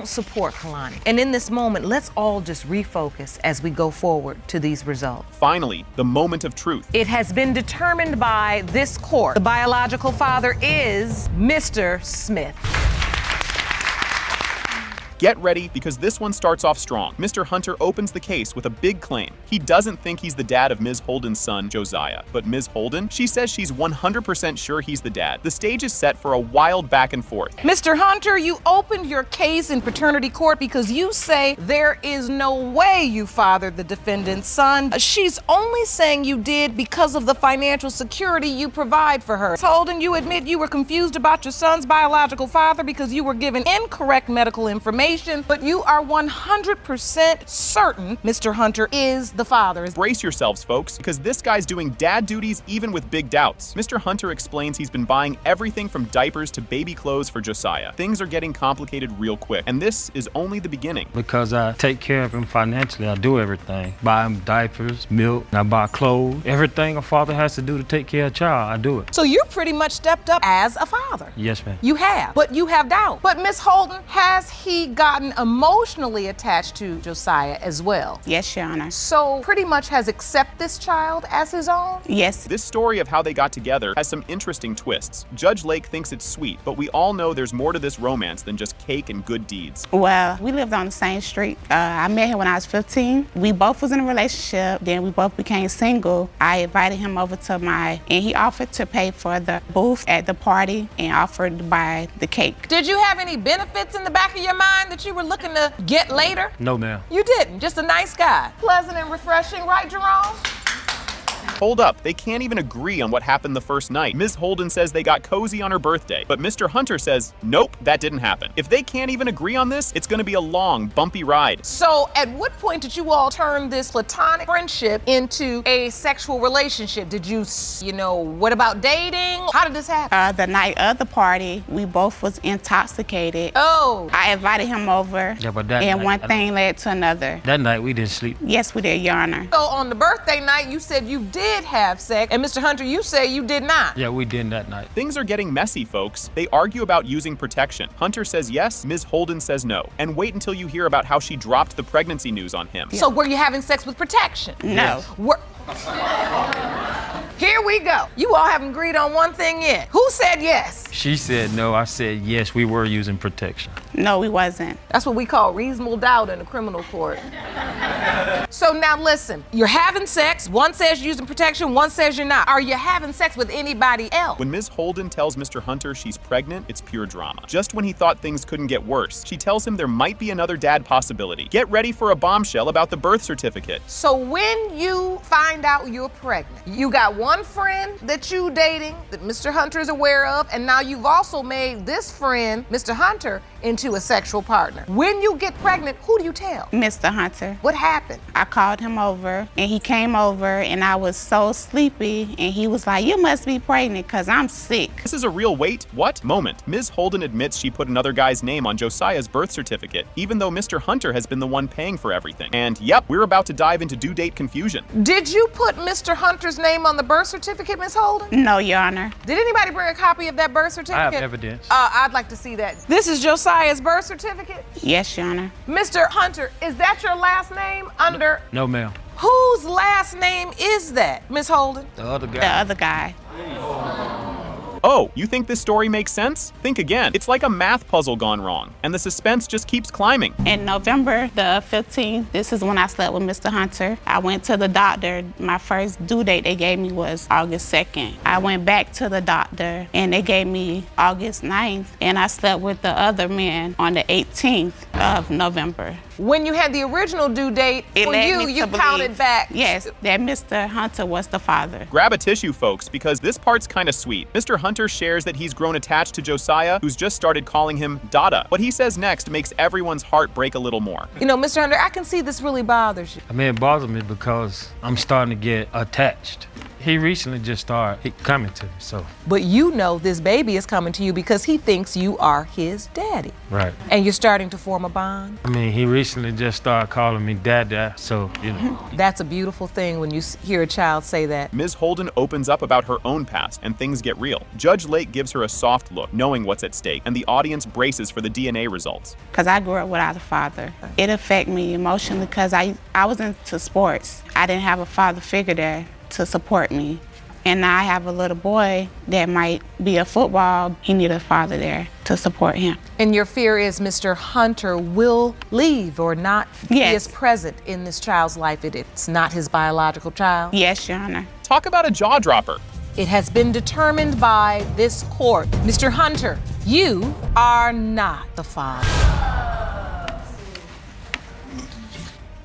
support Kalani. And in this moment, let's all just refocus as we go forward to these results. Finally, the moment of truth. It has been determined by this court. The biological father is Mr. Smith. Get ready, because this one starts off strong. Mr. Hunter opens the case with a big claim. He doesn't think he's the dad of Ms. Holden's son, Josiah. But Ms. Holden, she says she's 100% sure he's the dad. The stage is set for a wild back and forth. Mr. Hunter, you opened your case in paternity court because you say there is no way you fathered the defendant's son. She's only saying you did because of the financial security you provide for her. Ms. Holden, you admit you were confused about your son's biological father because you were given incorrect medical information, but you are 100% certain Mr. Hunter is the father. Brace yourselves, folks, because this guy's doing dad duties even with big doubts. Mr. Hunter explains he's been buying everything from diapers to baby clothes for Josiah. Things are getting complicated real quick, and this is only the beginning. Because I take care of him financially, I do everything. Buy him diapers, milk, I buy clothes. Everything a father has to do to take care of a child, I do it. So you're pretty much stepped up as a father. Yes, ma'am. You have, but you have doubt. But Miss Holden, has he gotten emotionally attached to Josiah as well? Yes, Your Honor. So pretty much has accepted this child as his own? Yes. This story of how they got together has some interesting twists. Judge Lake thinks it's sweet, but we all know there's more to this romance than just cake and good deeds. Well, we lived on the same street. I met him when I was 15. We both was in a relationship, then we both became single. I invited him over to and he offered to pay for the booth at the party and offered to buy the cake. Did you have any benefits in the back of your mind that you were looking to get later? No, ma'am. You didn't, just a nice guy. Pleasant and refreshing, right, Jerome? Hold up, they can't even agree on what happened the first night. Ms. Holden says they got cozy on her birthday, but Mr. Hunter says, nope, that didn't happen. If they can't even agree on this, it's gonna be a long, bumpy ride. So at what point did you all turn this platonic friendship into a sexual relationship? Did you what about dating? How did this happen? The night of the party, we both was intoxicated. Oh. I invited him over, yeah, but that and night, one thing led to another. That night we didn't sleep. Yes, we did, Your Honor. So on the birthday night, you said you did have sex, and Mr. Hunter, you say you did not. Yeah, we did that night. Things are getting messy, folks. They argue about using protection. Hunter says yes, Ms. Holden says no. And wait until you hear about how she dropped the pregnancy news on him. So were you having sex with protection? No. Here we go. You all haven't agreed on one thing yet. Who said yes? She said no, I said yes, we were using protection. No, we wasn't. That's what we call reasonable doubt in a criminal court. So now listen, you're having sex, one says you're using protection, one says you're not. Are you having sex with anybody else? When Ms. Holden tells Mr. Hunter she's pregnant, it's pure drama. Just when he thought things couldn't get worse, she tells him there might be another dad possibility. Get ready for a bombshell about the birth certificate. So when you find out you're pregnant, you got one friend that you dating that Mr. Hunter is aware of, and now you've also made this friend, Mr. Hunter, into a sexual partner. When you get pregnant, who do you tell? Mr. Hunter. What happened? I called him over, and he came over, and I was so sleepy, and he was like, you must be pregnant because I'm sick. This is a real wait, what moment? Ms. Holden admits she put another guy's name on Josiah's birth certificate, even though Mr. Hunter has been the one paying for everything. And yep, we're about to dive into due date confusion. Did you put Mr. Hunter's name on the birth certificate, Ms. Holden? No, Your Honor. Did anybody bring a copy of that birth certificate? I have evidence. I'd like to see that. This is Josiah's birth certificate? Yes, Your Honor. Mr. Hunter, is that your last name under? No, ma'am. Whose last name is that, Ms. Holden? The other guy. The other guy. Oh, you think this story makes sense? Think again. It's like a math puzzle gone wrong, and the suspense just keeps climbing. In November the 15th, this is when I slept with Mr. Hunter. I went to the doctor. My first due date they gave me was August 2nd. I went back to the doctor and they gave me August 9th, and I slept with the other man on the 18th of November. When you had the original due date, for you counted back. Yes, that Mr. Hunter was the father. Grab a tissue, folks, because this part's kind of sweet. Mr. Hunter shares that he's grown attached to Josiah, who's just started calling him Dada. What he says next makes everyone's heart break a little more. You know, Mr. Hunter, I can see this really bothers you. I mean, it bothers me because I'm starting to get attached. He recently just started coming to me, so. But you know this baby is coming to you because he thinks you are his daddy. Right. And you're starting to form a bond. I mean, he recently just started calling me Dada, so, you know. That's a beautiful thing when you hear a child say that. Ms. Holden opens up about her own past, and things get real. Judge Lake gives her a soft look, knowing what's at stake, and the audience braces for the DNA results. Because I grew up without a father. It affected me emotionally because I was into sports. I didn't have a father figure there to support me. And now I have a little boy that might be a football. He needs a father there to support him. And your fear is Mr. Hunter will leave or not be as present in this child's life if it's not his biological child? Yes, Your Honor. Talk about a jaw dropper. It has been determined by this court. Mr. Hunter, you are not the father.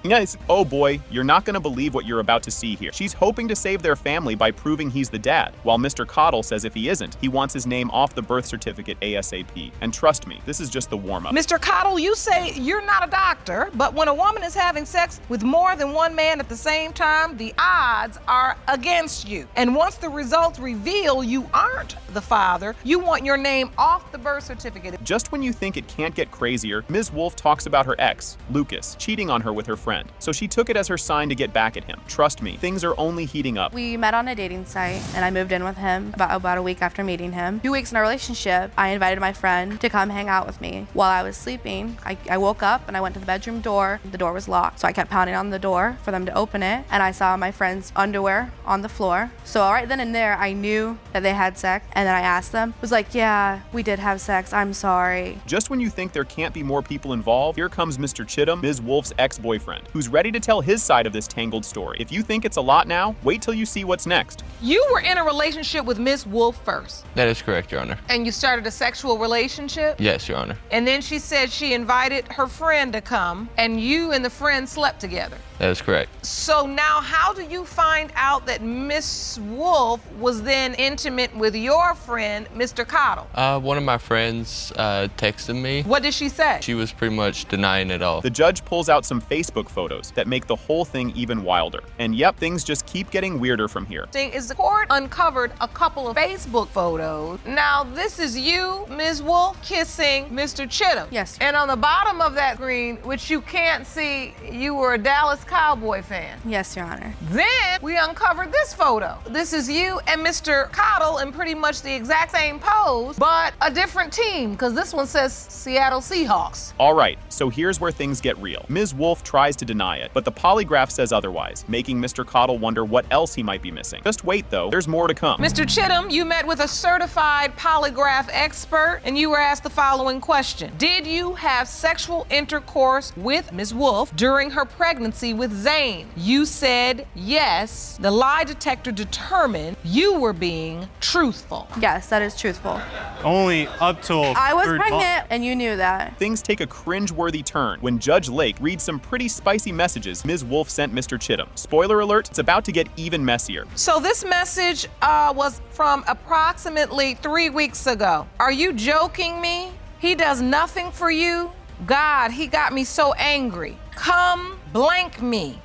Yes. Oh boy, you're not gonna believe what you're about to see here. She's hoping to save their family by proving he's the dad, while Mr. Cottle says if he isn't, he wants his name off the birth certificate ASAP. And trust me, this is just the warm-up. Mr. Cottle, you say you're not a doctor, but when a woman is having sex with more than one man at the same time, the odds are against you. And once the results reveal you aren't the father, you want your name off the birth certificate. Just when you think it can't get crazier, Ms. Wolf talks about her ex, Lucas, cheating on her with her friend. So she took it as her sign to get back at him. Trust me, things are only heating up. We met on a dating site and I moved in with him about a week after meeting him. 2 weeks in a relationship, I invited my friend to come hang out with me. While I was sleeping, I woke up and I went to the bedroom door. The door was locked, so I kept pounding on the door for them to open it, and I saw my friend's underwear on the floor. So right then and there, I knew that they had sex, and then I asked them, was like, yeah, we did have sex, I'm sorry. Just when you think there can't be more people involved, here comes Mr. Chittum, Ms. Wolf's ex-boyfriend, who's ready to tell his side of this tangled story. If you think it's a lot now, wait till you see what's next. You were in a relationship with Miss Wolf first. That is correct, Your Honor. And you started a sexual relationship? Yes, Your Honor. And then she said she invited her friend to come, and you and the friend slept together. That is correct. So now how do you find out that Miss Wolf was then intimate with your friend, Mr. Cottle? One of my friends texted me. What did she say? She was pretty much denying it all. The judge pulls out some Facebook photos that make the whole thing even wilder. And yep, things just keep getting weirder from here. Is the court uncovered a couple of Facebook photos. Now this is you, Ms. Wolf, kissing Mr. Chittum. Yes. And on the bottom of that screen, which you can't see, you were a Dallas Cowboy fan. Yes, Your Honor. Then we uncovered this photo. This is you and Mr. Cottle in pretty much the exact same pose, but a different team, because this one says Seattle Seahawks. All right, so here's where things get real. Ms. Wolf tries to deny it, but the polygraph says otherwise, making Mr. Cottle wonder what else he might be missing. Just wait though, there's more to come. Mr. Chittum, you met with a certified polygraph expert and you were asked the following question. Did you have sexual intercourse with Ms. Wolf during her pregnancy with Zane? You said yes. The lie detector determined you were being truthful. Yes, that is truthful. Only up till I was pregnant and you knew that. Things take a cringe-worthy turn when Judge Lake reads some pretty spicy messages Ms. Wolf sent Mr. Chittum. Spoiler alert, it's about to get even messier. So this message was from approximately 3 weeks ago. Are you joking me? He does nothing for you? God, he got me so angry. Come blank me.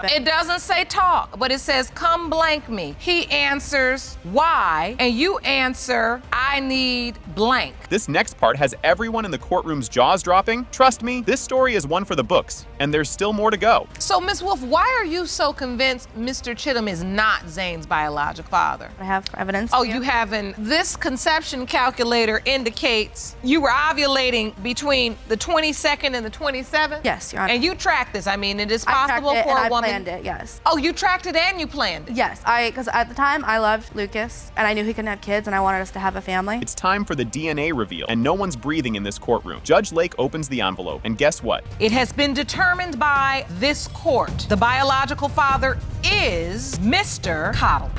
It doesn't say talk, but it says come blank me. He answers why, and you answer I need blank. This next part has everyone in the courtroom's jaws dropping. Trust me, this story is one for the books, and there's still more to go. So Ms. Wolf, why are you so convinced Mr. Chittum is not Zane's biological father? I have evidence. Oh, you haven't. This conception calculator indicates you were ovulating between the 22nd and the 27th? Yes, Your Honor. And you track this. I mean, it is possible for a woman planned it, yes. Oh, you tracked it and you planned it? Yes, because at the time I loved Lucas and I knew he couldn't have kids and I wanted us to have a family. It's time for the DNA reveal, and no one's breathing in this courtroom. Judge Lake opens the envelope, and guess what? It has been determined by this court. The biological father is Mr. Cottle.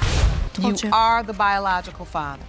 You are the biological father.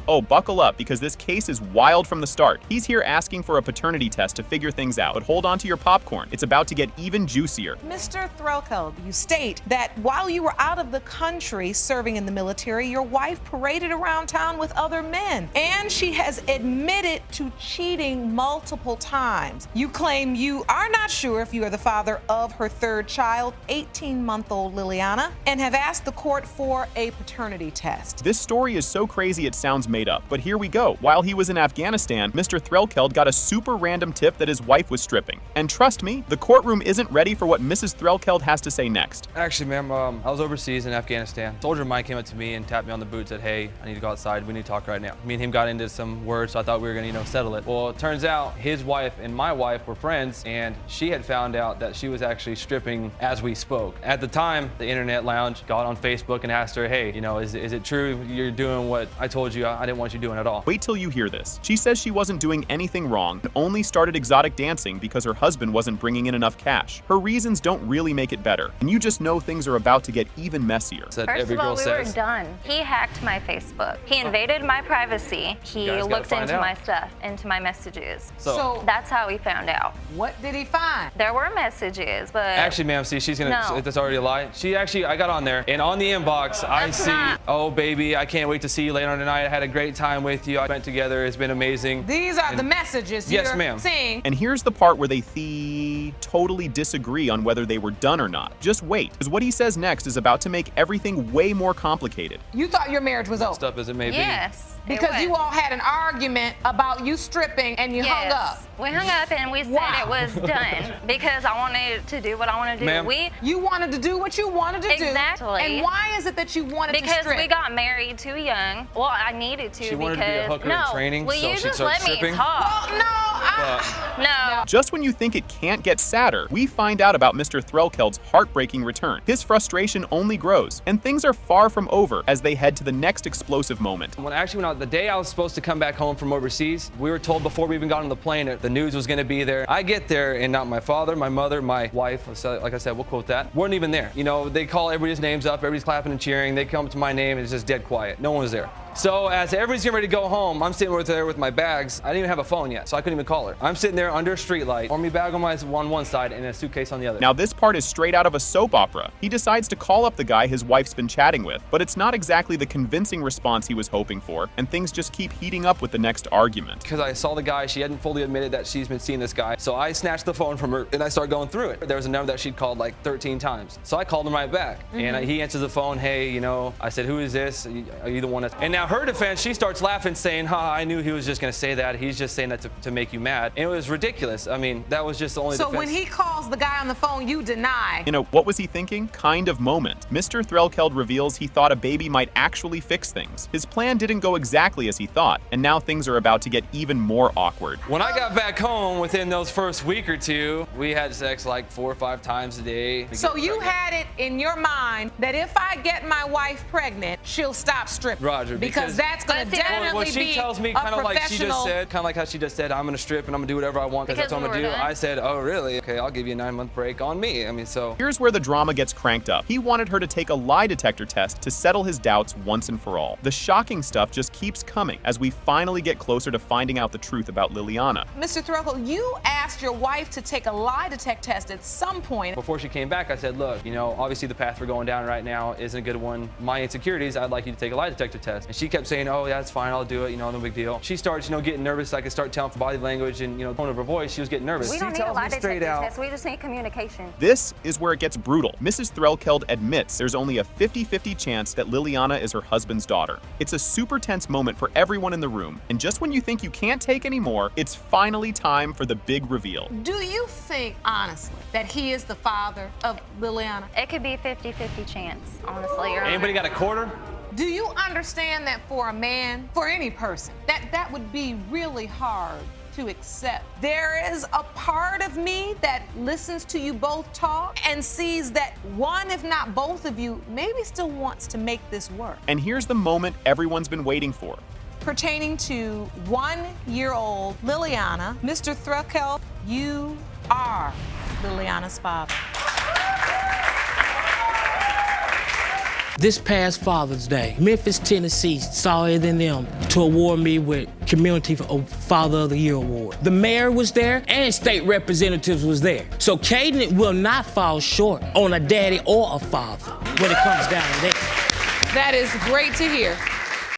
Oh, buckle up, because this case is wild from the start. He's here asking for a paternity test to figure things out, but hold on to your popcorn. It's about to get even juicier. Mr. Threlkeld, you state that while you were out of the country serving in the military, your wife paraded around town with other men, and she has admitted to cheating multiple times. You claim you are not sure if you are the father of her third child, 18-month-old Liliana, and have asked the court for a paternity test. This story is so crazy it sounds made up, but here we go. While he was in Afghanistan, Mr. Threlkeld got a super random tip that his wife was stripping. And trust me, the courtroom isn't ready for what Mrs. Threlkeld has to say next. Actually, ma'am, I was overseas in Afghanistan. A soldier of mine came up to me and tapped me on the boot, said, hey, I need to go outside. We need to talk right now. Me and him got into some words, so I thought we were gonna, settle it. Well, it turns out his wife and my wife were friends, and she had found out that she was actually stripping as we spoke. At the time, the internet lounge got on Facebook and asked her, hey, is it true you're doing what I told you I didn't want you doing at all? Wait till you hear this. She says she wasn't doing anything wrong and only started exotic dancing because her husband wasn't bringing in enough cash. Her reasons don't really make it better, and you just know things are about to get even messier. First of all, we were done. He hacked my Facebook. He invaded my privacy. He looked into my stuff, into my messages. So that's how we found out. What did he find? There were messages, but... Actually, ma'am, see, she's gonna, that's already a lie. I got on there, and on the inbox, I see, oh, baby, I can't wait to see you later on tonight. I had a great time with you. I spent together. It's been amazing. These are the messages yes, ma'am. Seeing. And here's the part where they totally disagree on whether they were done or not. Just wait, because what he says next is about to make everything way more complicated. You thought your marriage was over? Stuff as it may be. Yes. Because you all had an argument about you stripping and you hung up. We hung up and we said it was done because I wanted to do what I wanted to do. You wanted to do what you wanted to do. Exactly. And why is it that you wanted to strip? Because we got married too young. Well, I needed to she because wanted to be a hooker in training, will so you she just started let me stripping. talk? Well, no. Just when you think it can't get sadder, we find out about Mr. Threlkeld's heartbreaking return. His frustration only grows, and things are far from over as they head to the next explosive moment. When I actually went out, the day I was supposed to come back home from overseas, we were told before we even got on the plane that the news was going to be there. I get there, and not my father, my mother, my wife, like I said, we'll quote that, weren't even there. They call everybody's names up, everybody's clapping and cheering. They come to my name, and it's just dead quiet. No one was there. So as everybody's getting ready to go home, I'm sitting there with my bags. I didn't even have a phone yet, so I couldn't even call her. I'm sitting there under a street light, army bag on one side and a suitcase on the other. Now this part is straight out of a soap opera. He decides to call up the guy his wife's been chatting with, but it's not exactly the convincing response he was hoping for, and things just keep heating up with the next argument. Because I saw the guy, she hadn't fully admitted that she's been seeing this guy, so I snatched the phone from her and I started going through it. There was a number that she'd called like 13 times. So I called him right back, and he answers the phone, hey, I said, who is this? Are you the one that's... And now her defense, she starts laughing, saying, I knew he was just gonna say that. He's just saying that to make you mad. And it was ridiculous. I mean, that was just the only defense. So when he calls the guy on the phone, you deny. What was he thinking? Kind of moment. Mr. Threlkeld reveals he thought a baby might actually fix things. His plan didn't go exactly as he thought, and now things are about to get even more awkward. When I got back home, within those first week or two, we had sex like 4 or 5 times a day. So you had it in your mind that if I get my wife pregnant, she'll stop stripping. Roger. Because that's going to definitely what she tells me, kind of like she just said, kind of like how she just said, I'm going to strip and I'm going to do whatever I want because that's what I'm going to do. I said, oh, really? Okay, I'll give you a 9-month break on me. I mean, so. Here's where the drama gets cranked up. He wanted her to take a lie detector test to settle his doubts once and for all. The shocking stuff just keeps coming as we finally get closer to finding out the truth about Liliana. Mr. Threlkeld, you asked your wife to take a lie detector test at some point. Before she came back, I said, look, obviously the path we're going down right now isn't a good one. My insecurities, I'd like you to take a lie detector test. And she kept saying, oh, yeah, that's fine, I'll do it, no big deal. She starts, getting nervous. I could start telling from body language and, tone of her voice, she was getting nervous. We don't need a lie detector test, we just need communication. This is where it gets brutal. Mrs. Threlkeld admits there's only a 50-50 chance that Liliana is her husband's daughter. It's a super tense moment for everyone in the room, and just when you think you can't take any more, it's finally time for the big reveal. Do you think, honestly, that he is the father of Liliana? It could be a 50-50 chance, honestly. Anybody got a quarter? Do you understand that for a man, for any person, that would be really hard to accept. There is a part of me that listens to you both talk and sees that one, if not both of you, maybe still wants to make this work. And here's the moment everyone's been waiting for. Pertaining to 1-year-old Liliana, Mr. Thruckel, you are Liliana's father. This past Father's Day, Memphis, Tennessee saw it in them to award me with Community Father of the Year award. The mayor was there and state representatives was there. So Caden will not fall short on a daddy or a father when it comes down to that. That is great to hear.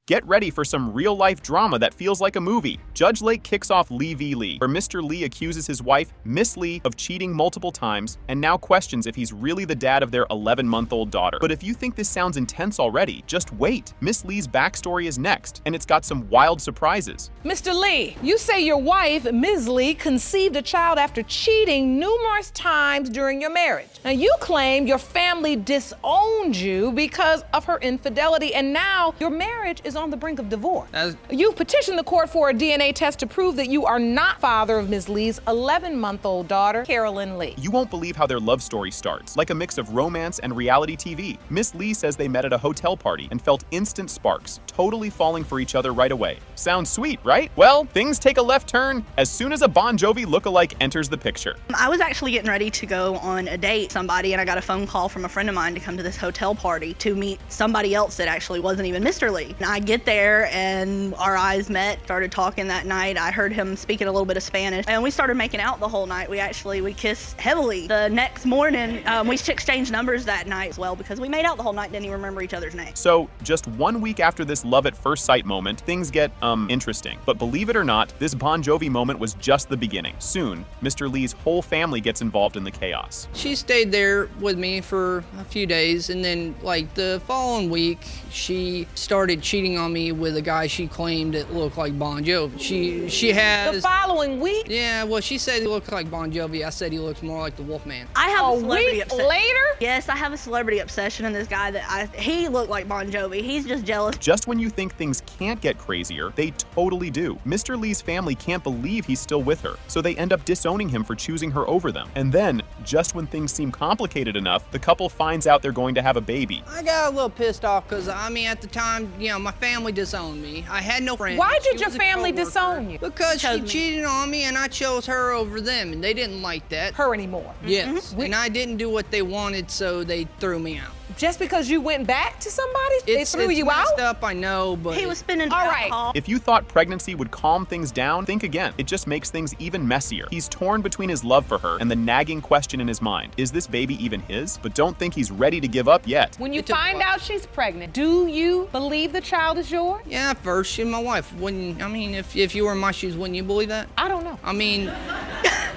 Get ready for some real-life drama that feels like a movie. Judge Lake kicks off Lee v. Lee, where Mr. Lee accuses his wife, Miss Lee, of cheating multiple times and now questions if he's really the dad of their 11-month-old daughter. But if you think this sounds intense already, just wait. Miss Lee's backstory is next, and it's got some wild surprises. Mr. Lee, you say your wife, Ms. Lee, conceived a child after cheating numerous times during your marriage. Now, you claim your family disowned you because of her infidelity, and now your marriage is on the brink of divorce. You've petitioned the court for a DNA test to prove that you are not father of Ms. Lee's 11-month-old daughter, Carolyn Lee. You won't believe how their love story starts, like a mix of romance and reality TV. Miss Lee says they met at a hotel party and felt instant sparks, totally falling for each other right away. Sounds sweet, right? Well, things take a left turn as soon as a Bon Jovi lookalike enters the picture. I was actually getting ready to go on a date with somebody, and I got a phone call from a friend of mine to come to this hotel party to meet somebody else that actually wasn't even Mr. Lee. And I get there and our eyes met, started talking that night. I heard him speaking a little bit of Spanish and we started making out the whole night. We kissed heavily. The next morning, we exchanged numbers that night as well because we made out the whole night, didn't even remember each other's names. So just 1 week after this love at first sight moment, things get, interesting. But believe it or not, this Bon Jovi moment was just the beginning. Soon, Mr. Lee's whole family gets involved in the chaos. She stayed there with me for a few days, and then like the following week, she started cheating on me with a guy she claimed it looked like Bon Jovi. She has... The following week? Yeah, well, she said he looked like Bon Jovi. I said he looks more like the Wolfman. I have a celebrity week later? Yes, I have a celebrity obsession in this guy he looked like Bon Jovi. He's just jealous. Just when you think things can't get crazier, they totally do. Mr. Lee's family can't believe he's still with her, so they end up disowning him for choosing her over them. And then, just when things seem complicated enough, the couple finds out they're going to have a baby. I got a little pissed off because, I mean, at the time, you know, my family disowned me. I had no friends. Why did your family disown you? Because she cheated on me and I chose her over them, and they didn't like that. Her anymore? Yes, and I didn't do what they wanted, so they threw me out. Just because you went back to somebody, they threw you out? It's messed up, I know, but... He was spending all right. If you thought pregnancy would calm things down, think again. It just makes things even messier. He's torn between his love for her and the nagging question in his mind. Is this baby even his? But don't think he's ready to give up yet. When you find out she's pregnant, do you believe the child is yours? Yeah, at first, she's my wife. Wouldn't, I mean, if you were in my shoes, wouldn't you believe that? I don't know. I mean...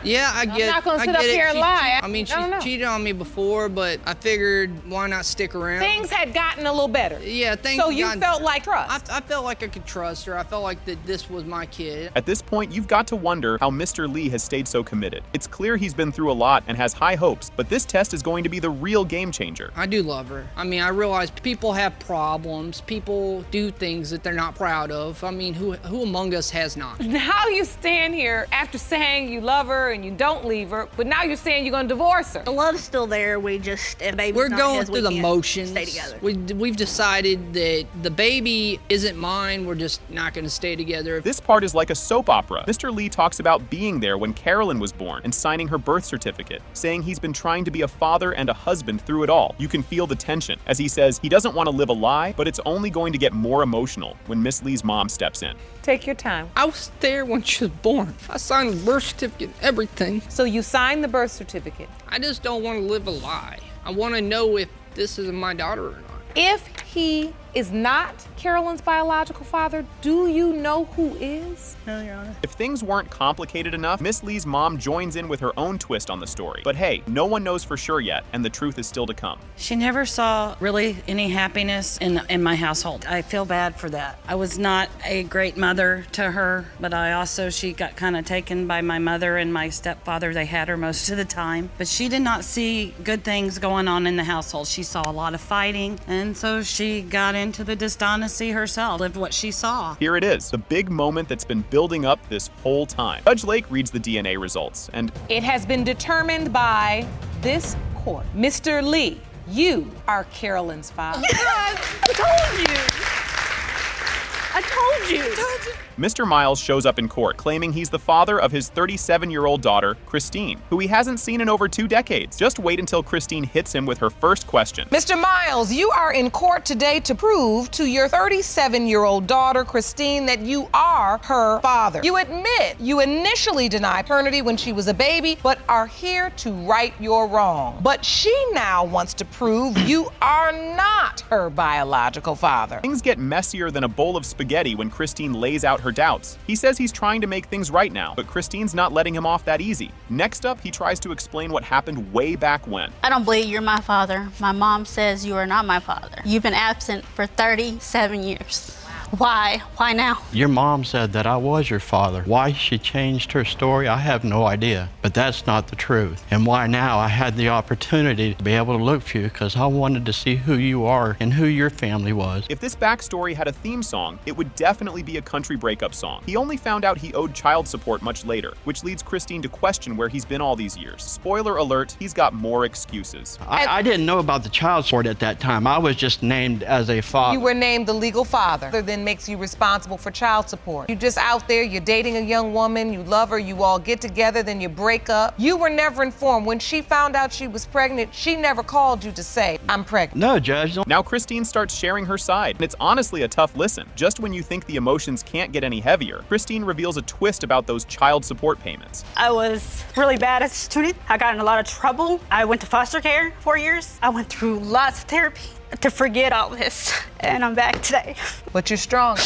Yeah, I get it. I'm not gonna sit up here and lie. I mean, she cheated on me before, but I figured why not stick around? Things had gotten a little better. Yeah, things. So you felt like trust. I felt like I could trust her. I felt like that this was my kid. At this point, you've got to wonder how Mr. Lee has stayed so committed. It's clear he's been through a lot and has high hopes, but this test is going to be the real game changer. I do love her. I mean, I realize people have problems. People do things that they're not proud of. I mean, who among us has not? Now you stand here after saying you love her and you don't leave her, but now you're saying you're gonna divorce her. The love's still there. We're going through the motions. Stay together. We've decided that the baby isn't mine. We're just not gonna stay together. This part is like a soap opera. Mr. Lee talks about being there when Carolyn was born and signing her birth certificate, saying he's been trying to be a father and a husband through it all. You can feel the tension as he says he doesn't want to live a lie, but it's only going to get more emotional when Miss Lee's mom steps in. Take your time. I was there when she was born. I signed the birth certificate, everything. So you signed the birth certificate? I just don't want to live a lie. I want to know if this is my daughter or not. If he is not Carolyn's biological father, do you know who is? No, Your Honor. If things weren't complicated enough, Miss Lee's mom joins in with her own twist on the story. But hey, no one knows for sure yet, and the truth is still to come. She never saw really any happiness in my household. I feel bad for that. I was not a great mother to her, but she got kind of taken by my mother and my stepfather. They had her most of the time. But she did not see good things going on in the household. She saw a lot of fighting, and so she got into into the dishonesty herself, lived what she saw. Here it is, the big moment that's been building up this whole time. Judge Lake reads the DNA results, and it has been determined by this court. Mr. Lee, you are Carolyn's father. Yes, I told you. I told you. Mr. Miles shows up in court claiming he's the father of his 37-year-old daughter, Christine, who he hasn't seen in over 2 decades. Just wait until Christine hits him with her first question. Mr. Miles, you are in court today to prove to your 37-year-old daughter, Christine, that you are her father. You admit you initially denied paternity when she was a baby, but are here to right your wrong. But she now wants to prove you are not her biological father. Things get messier than a bowl of spaghetti when Christine lays out her doubts. He says he's trying to make things right now, but Christine's not letting him off that easy. Next up, he tries to explain what happened way back when. I don't believe you're my father. My mom says you are not my father. You've been absent for 37 years. Why? Why now? Your mom said that I was your father. Why she changed her story, I have no idea. But that's not the truth. And why now? I had the opportunity to be able to look for you because I wanted to see who you are and who your family was. If this backstory had a theme song, it would definitely be a country breakup song. He only found out he owed child support much later, which leads Christine to question where he's been all these years. Spoiler alert, he's got more excuses. I didn't know about the child support at that time. I was just named as a father. You were named the legal father. Then makes you responsible for child support. You're just out there, you're dating a young woman, you love her, you all get together, then you break up. You were never informed. When she found out she was pregnant, she never called you to say, I'm pregnant. No, Judge. Now Christine starts sharing her side, and it's honestly a tough listen. Just when you think the emotions can't get any heavier, Christine reveals a twist about those child support payments. I was really bad as a student. I got in a lot of trouble. I went to foster care 4 years. I went through lots of therapy to forget all this, and I'm back today. But you're strong,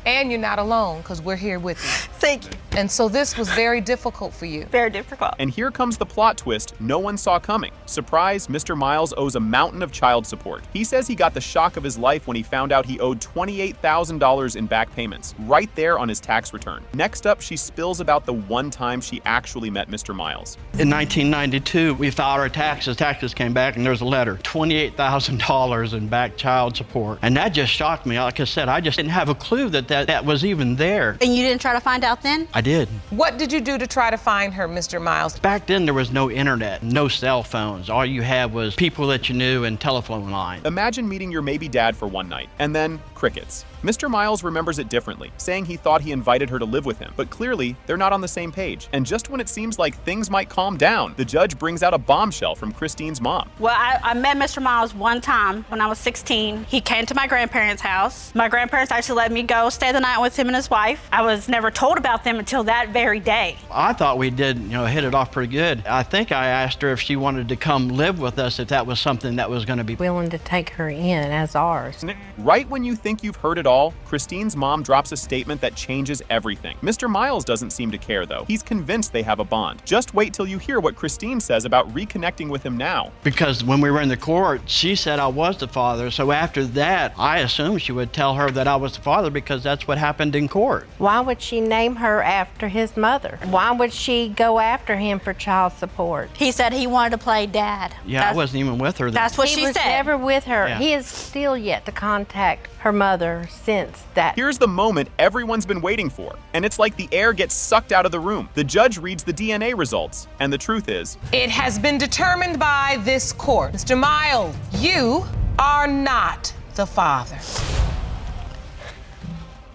and you're not alone, because we're here with you. Thank you. And so this was very difficult for you. Very difficult. And here comes the plot twist no one saw coming. Surprise, Mr. Miles owes a mountain of child support. He says he got the shock of his life when he found out he owed $28,000 in back payments, right there on his tax return. Next up, she spills about the one time she actually met Mr. Miles. In 1992, we filed our taxes. Taxes came back, and there's a letter, $28,000 in back child support. And that just shocked me. Like I said, I just didn't have a clue that was even there. And you didn't try to find out then? I did. What did you do to try to find her, Mr. Miles? Back then, there was no internet, no cell phones. All you had was people that you knew and telephone lines. Imagine meeting your maybe dad for one night, and then crickets. Mr. Miles remembers it differently, saying he thought he invited her to live with him, but clearly they're not on the same page. And just when it seems like things might calm down, the judge brings out a bombshell from Christine's mom. Well, I met Mr. Miles one time when I was 16. He came to my grandparents' house. My grandparents actually let me go stay the night with him and his wife. I was never told about them until that very day. I thought we did, hit it off pretty good. I think I asked her if she wanted to come live with us, if that was something that was going to be willing to take her in as ours. Right when you think you've heard it all, Christine's mom drops a statement that changes everything. Mr. Miles doesn't seem to care, though. He's convinced they have a bond. Just wait till you hear what Christine says about reconnecting with him now. Because when we were in the court, she said I was the father. So after that, I assumed she would tell her that I was the father because that's what happened in court. Why would she name her after his mother? Why would she go after him for child support? He said he wanted to play dad. Yeah, I wasn't even with her then. That's what she said. He was never with her. Yeah. He is still yet to contact her mother since that. Here's the moment everyone's been waiting for, and it's like the air gets sucked out of the room. The judge reads the DNA results, and the truth is, it has been determined by this court. Mr. Miles, you are not the father.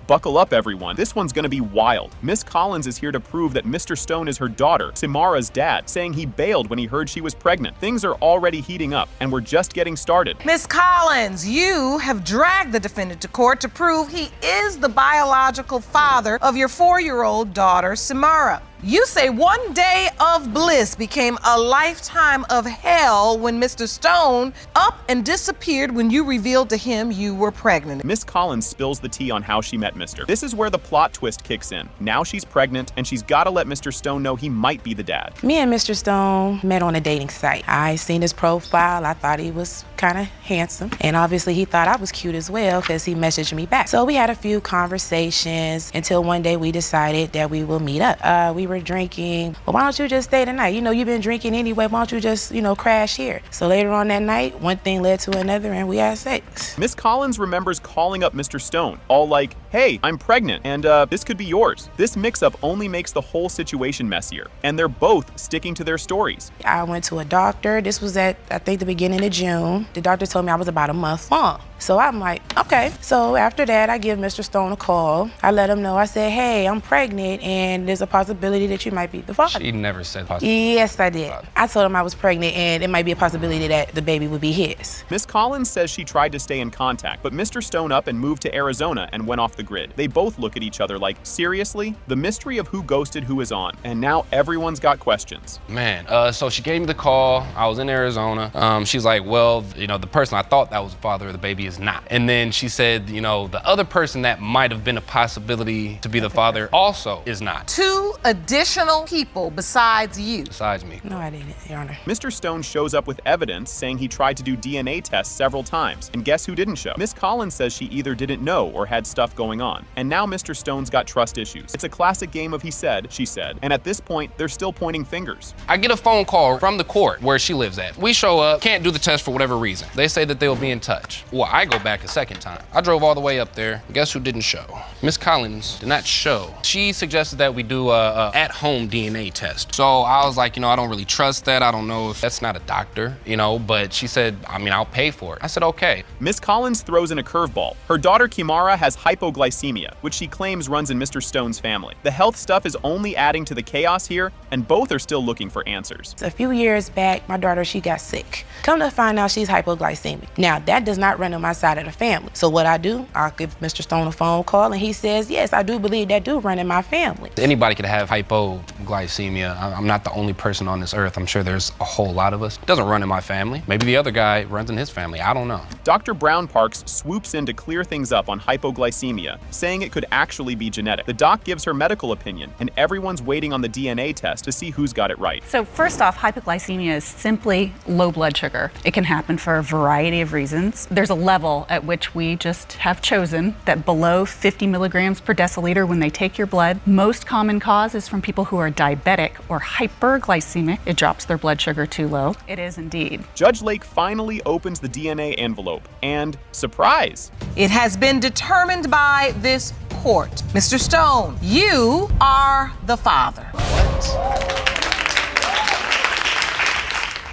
Buckle up, everyone. This one's gonna be wild. Miss Collins is here to prove that Mr. Stone is her daughter, Samara's dad, saying he bailed when he heard she was pregnant. Things are already heating up, and we're just getting started. Miss Collins, you have dragged the defendant to court to prove he is the biological father of your 4-year-old daughter, Samara. You say one day of bliss became a lifetime of hell when Mr. Stone up and disappeared when you revealed to him you were pregnant. Miss Collins spills the tea on how she met Mr. This is where the plot twist kicks in. Now she's pregnant, and she's gotta let Mr. Stone know he might be the dad. Me and Mr. Stone met on a dating site. I seen his profile. I thought he was kind of handsome, and obviously he thought I was cute as well because he messaged me back. So we had a few conversations until one day we decided that we will meet up. We were drinking. Well, why don't you just stay the night? You know, you've been drinking anyway. Why don't you just, crash here? So later on that night, one thing led to another and we had sex. Miss Collins remembers calling up Mr. Stone, all like, hey, I'm pregnant and this could be yours. This mix-up only makes the whole situation messier, and they're both sticking to their stories. I went to a doctor. This was at, I think, the beginning of June. The doctor told me I was about a month long. So I'm like, okay. So after that, I give Mr. Stone a call. I let him know. I said, hey, I'm pregnant and there's a possibility that you might be the father. She never said possibility. Yes, I did. I told him I was pregnant and it might be a possibility that the baby would be his. Miss Collins says she tried to stay in contact, but Mr. Stone up and moved to Arizona and went off the grid. They both look at each other like, seriously? The mystery of who ghosted who is on, and now everyone's got questions. Man, so she gave me the call. I was in Arizona. She's like, well, the person I thought that was the father of the baby is not. And then she said, the other person that might have been a possibility to be the father also is not. 2 additional people besides you. Besides me. No, I didn't, Your Honor. Mr. Stone shows up with evidence saying he tried to do DNA tests several times, and guess who didn't show? Miss Collins says she either didn't know or had stuff going on. And now Mr. Stone's got trust issues. It's a classic game of he said, she said, and at this point, they're still pointing fingers. I get a phone call from the court where she lives at. We show up, can't do the test for whatever reason. They say that they'll be in touch. Well, I go back a second time. I drove all the way up there. Guess who didn't show? Miss Collins did not show. She suggested that we do a at-home DNA test. So I was like, I don't really trust that. I don't know if that's not a doctor, but she said, I'll pay for it. I said, okay. Miss Collins throws in a curveball. Her daughter Kimara has hypoglycemia, which she claims runs in Mr. Stone's family. The health stuff is only adding to the chaos here, and both are still looking for answers. A few years back, my daughter, she got sick. Come to find out she's hypoglycemic. Now, that does not run on my side of the family. So what I do, I'll give Mr. Stone a phone call, and he says, yes, I do believe that do run in my family. Anybody could have hypoglycemia. I'm not the only person on this earth. I'm sure there's a whole lot of us. It doesn't run in my family. Maybe the other guy runs in his family. I don't know. Dr. Brown Parks swoops in to clear things up on hypoglycemia, saying it could actually be genetic. The doc gives her medical opinion, and everyone's waiting on the DNA test to see who's got it right. So first off, hypoglycemia is simply low blood sugar. It can happen for a variety of reasons. There's a level at which we just have chosen that below 50 milligrams per deciliter when they take your blood. Most common cause is from people who are diabetic or hyperglycemic. It drops their blood sugar too low. It is indeed. Judge Lake finally opens the DNA envelope, and surprise! It has been determined by this court. Mr. Stone, you are the father.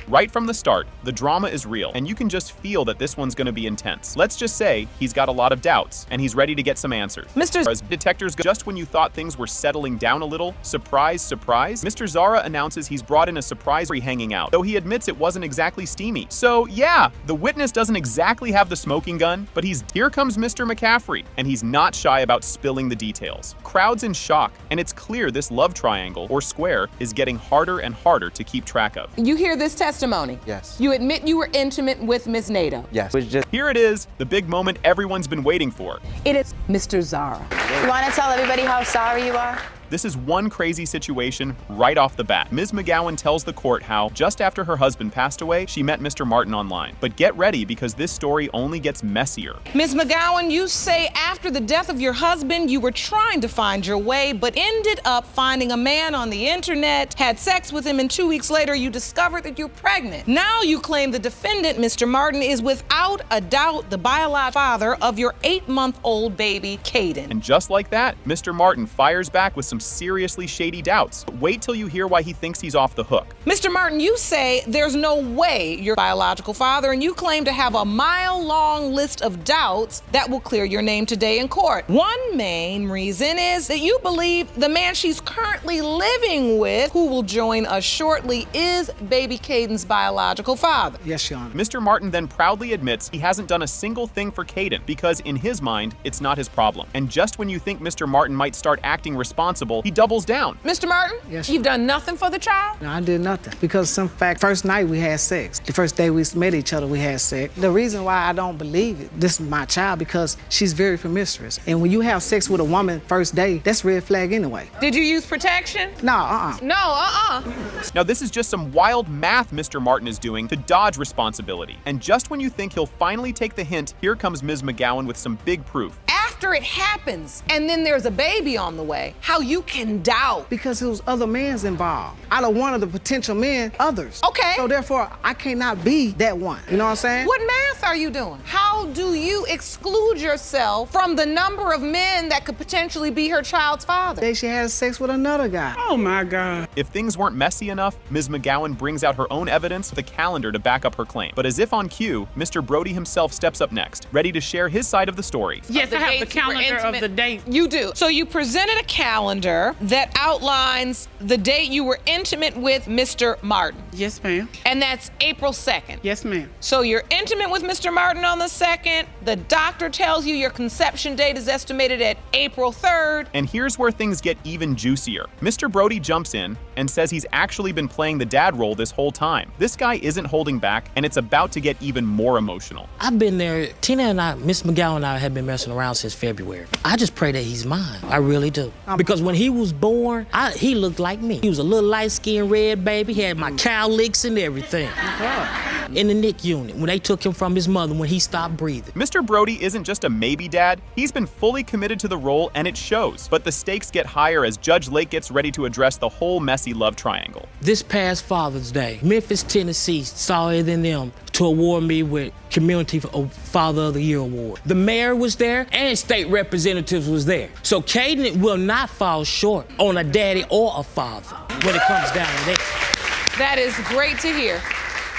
Right from the start, the drama is real, and you can just feel that this one's gonna be intense. Let's just say he's got a lot of doubts, and he's ready to get some answers. As detectives go, just when you thought things were settling down a little, surprise, surprise, Mr. Zara announces he's brought in a surprise hanging out, though he admits it wasn't exactly steamy. So yeah, the witness doesn't exactly have the smoking gun, but here comes Mr. McCaffrey, and he's not shy about spilling the details. Crowd's in shock, and it's clear this love triangle, or square, is getting harder and harder to keep track of. You hear this testimony? Yes. You admit you were intimate with Ms. Nato? Yes. Here it is, the big moment everyone's been waiting for. It is Mr. Zara. You want to tell everybody how sorry you are? This is one crazy situation right off the bat. Ms. McGowan tells the court how, just after her husband passed away, she met Mr. Martin online. But get ready, because this story only gets messier. Ms. McGowan, you say after the death of your husband, you were trying to find your way, but ended up finding a man on the internet, had sex with him, and 2 weeks later, you discovered that you're pregnant. Now you claim the defendant, Mr. Martin, is without a doubt the biological father of your 8-month-old baby, Caden. And just like that, Mr. Martin fires back with some seriously shady doubts. Wait till you hear why he thinks he's off the hook. Mr. Martin, you say there's no way you're biological father, and you claim to have a mile-long list of doubts that will clear your name today in court. One main reason is that you believe the man she's currently living with, who will join us shortly, is baby Caden's biological father. Yes, Your Honor. Mr. Martin then proudly admits he hasn't done a single thing for Caden because in his mind, it's not his problem. And just when you think Mr. Martin might start acting responsible, he doubles down. Mr. Martin, yes, you've done nothing for the child? No, I did nothing. Because in fact, first night we had sex. The first day we met each other, we had sex. The reason why I don't believe it, this is my child, because she's very promiscuous. And when you have sex with a woman first day, that's red flag anyway. Did you use protection? No, No, Now this is just some wild math Mr. Martin is doing to dodge responsibility. And just when you think he'll finally take the hint, here comes Ms. McGowan with some big proof. After after it happens and then there's a baby on the way, how you can doubt. Because there was other men involved. Out of one of the potential men, others. Okay. So therefore, I cannot be that one. You know what I'm saying? What math are you doing? How do you exclude yourself from the number of men that could potentially be her child's father? She had sex with another guy. Oh my God. If things weren't messy enough, Ms. McGowan brings out her own evidence with a calendar to back up her claim. But as if on cue, Mr. Brody himself steps up next, ready to share his side of the story. Yes, I have the calendar of the date. You do. So you presented a calendar that outlines the date you were intimate with Mr. Martin. Yes, ma'am. And that's April 2nd. Yes, ma'am. So you're intimate with Mr. Martin on the 2nd. The doctor tells you your conception date is estimated at April 3rd. And here's where things get even juicier. Mr. Brody jumps in and says he's actually been playing the dad role this whole time. This guy isn't holding back, and it's about to get even more emotional. I've been there. Tina and I, Miss McGowan and I have been messing around since February. I just pray that he's mine. I really do. Because when he was born, he looked like me. He was a little light-skinned red baby. He had my cow licks and everything. In the NIC unit, when they took him from his mother when he stopped breathing. Mr. Brody isn't just a maybe dad. He's been fully committed to the role, and it shows. But the stakes get higher as Judge Lake gets ready to address the whole messy love triangle. This past Father's Day, Memphis, Tennessee saw it in them to award me with Community Father of the Year award. The mayor was there and state representatives was there. So Caden will not fall short on a daddy or a father when it comes down to that. That is great to hear.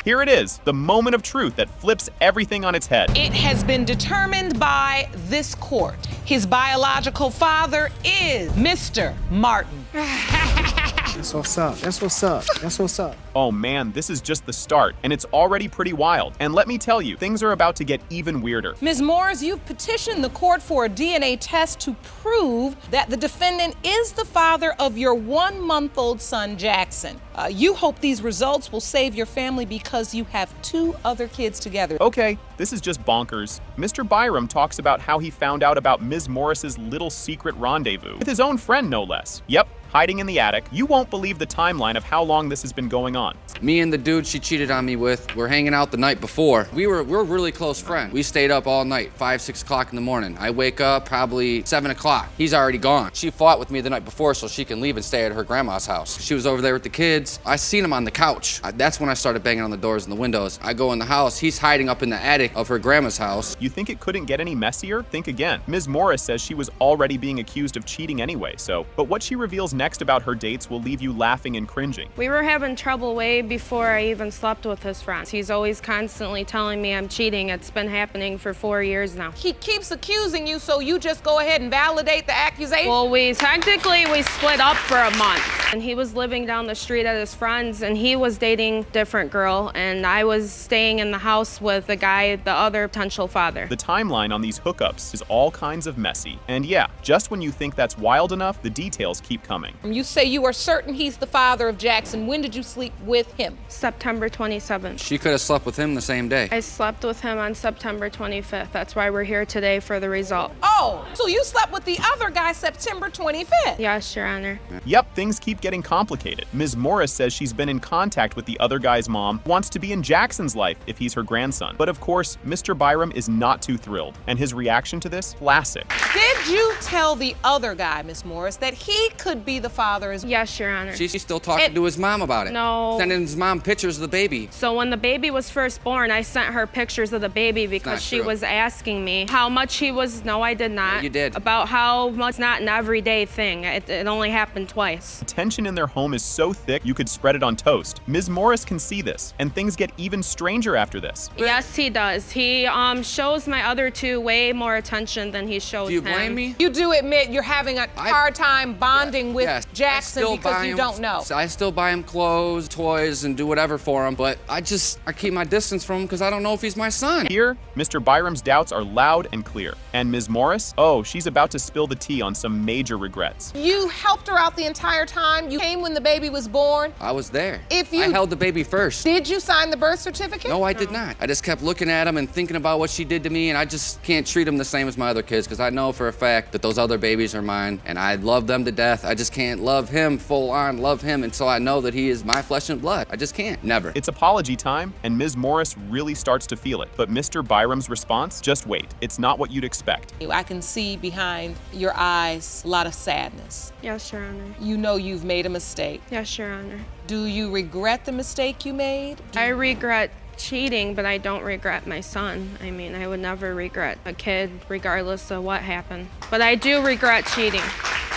Here it is, the moment of truth that flips everything on its head. It has been determined by this court. His biological father is Mr. Martin. That's what's up. That's what's up. That's what's up. Oh man, this is just the start, and it's already pretty wild. And let me tell you, things are about to get even weirder. Ms. Morris, you've petitioned the court for a DNA test to prove that the defendant is the father of your 1-month-old son, Jackson. You hope these results will save your family because you have 2 other kids together. Okay, this is just bonkers. Mr. Byram talks about how he found out about Ms. Morris's little secret rendezvous with his own friend, no less. Yep, hiding in the attic. You won't believe the timeline of how long this has been going on. Me and the dude she cheated on me with were hanging out the night before. We're really close friends. We stayed up all night, 5, 6 o'clock in the morning. I wake up probably 7 o'clock. He's already gone. She fought with me the night before so she can leave and stay at her grandma's house. She was over there with the kids. I seen him on the couch. That's when I started banging on the doors and the windows. I go in the house. He's hiding up in the attic of her grandma's house. You think it couldn't get any messier? Think again. Ms. Morris says she was already being accused of cheating anyway, but what she reveals next about her dates will leave you laughing and cringing. We were having trouble way before I even slept with his friends. He's always constantly telling me I'm cheating. It's been happening for 4 years now. He keeps accusing you, so you just go ahead and validate the accusation? Well, we split up for a month. And he was living down the street at his friends, and he was dating a different girl, and I was staying in the house with the guy, the other potential father. The timeline on these hookups is all kinds of messy. And yeah, just when you think that's wild enough, the details keep coming. You say you are certain he's the father of Jackson. When did you sleep with him? September 27th. She could have slept with him the same day. I slept with him on September 25th. That's why we're here today for the result. Oh, so you slept with the other guy September 25th? Yes, Your Honor. Yep, things keep getting complicated. Ms. Morris says she's been in contact with the other guy's mom, wants to be in Jackson's life if he's her grandson. But of course, Mr. Byram is not too thrilled, and his reaction to this, classic. Did you tell the other guy, Ms. Morris, that he could be the father as well? Yes, Your Honor. She's still talking to his mom about it. No. Sending his mom pictures of the baby. So when the baby was first born, I sent her pictures of the baby because she was asking me how much he was. No, I did not. Yeah, you did. About how much. It's not an everyday thing. It only happened twice. The tension in their home is so thick you could spread it on toast. Ms. Morris can see this, and things get even stranger after this. Yes, he does. He shows my other 2 way more attention than he shows him. Do you blame me? You do admit you're having a hard time bonding with Jackson because you don't know. I still buy him clothes, toys, and do whatever for him, but I keep my distance from him because I don't know if he's my son. Here, Mr. Byram's doubts are loud and clear. And Ms. Morris? Oh, she's about to spill the tea on some major regrets. You helped her out the entire time? You came when the baby was born? I was there. I held the baby first. Did you sign the birth certificate? No, I did not. I just kept looking at him and thinking about what she did to me, and I just can't treat him the same as my other kids because I know for a fact that those other babies are mine, and I love them to death. I just can't love him full on, love him until I know that he is my flesh and blood. I just can't, never. It's apology time, and Ms. Morris really starts to feel it. But Mr. Byram's response, just wait. It's not what you'd expect. I can see behind your eyes a lot of sadness. Yes, Your Honor. You know you've made a mistake. Yes, Your Honor. Do you regret the mistake you made? I regret cheating, but I don't regret my son. I mean, I would never regret a kid regardless of what happened. But I do regret cheating.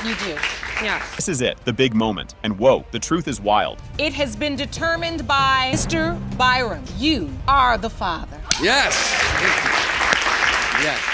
You do? Yes. This is it, the big moment. And whoa, the truth is wild. It has been determined by Mr. Byram. You are the father. Yes. Yes.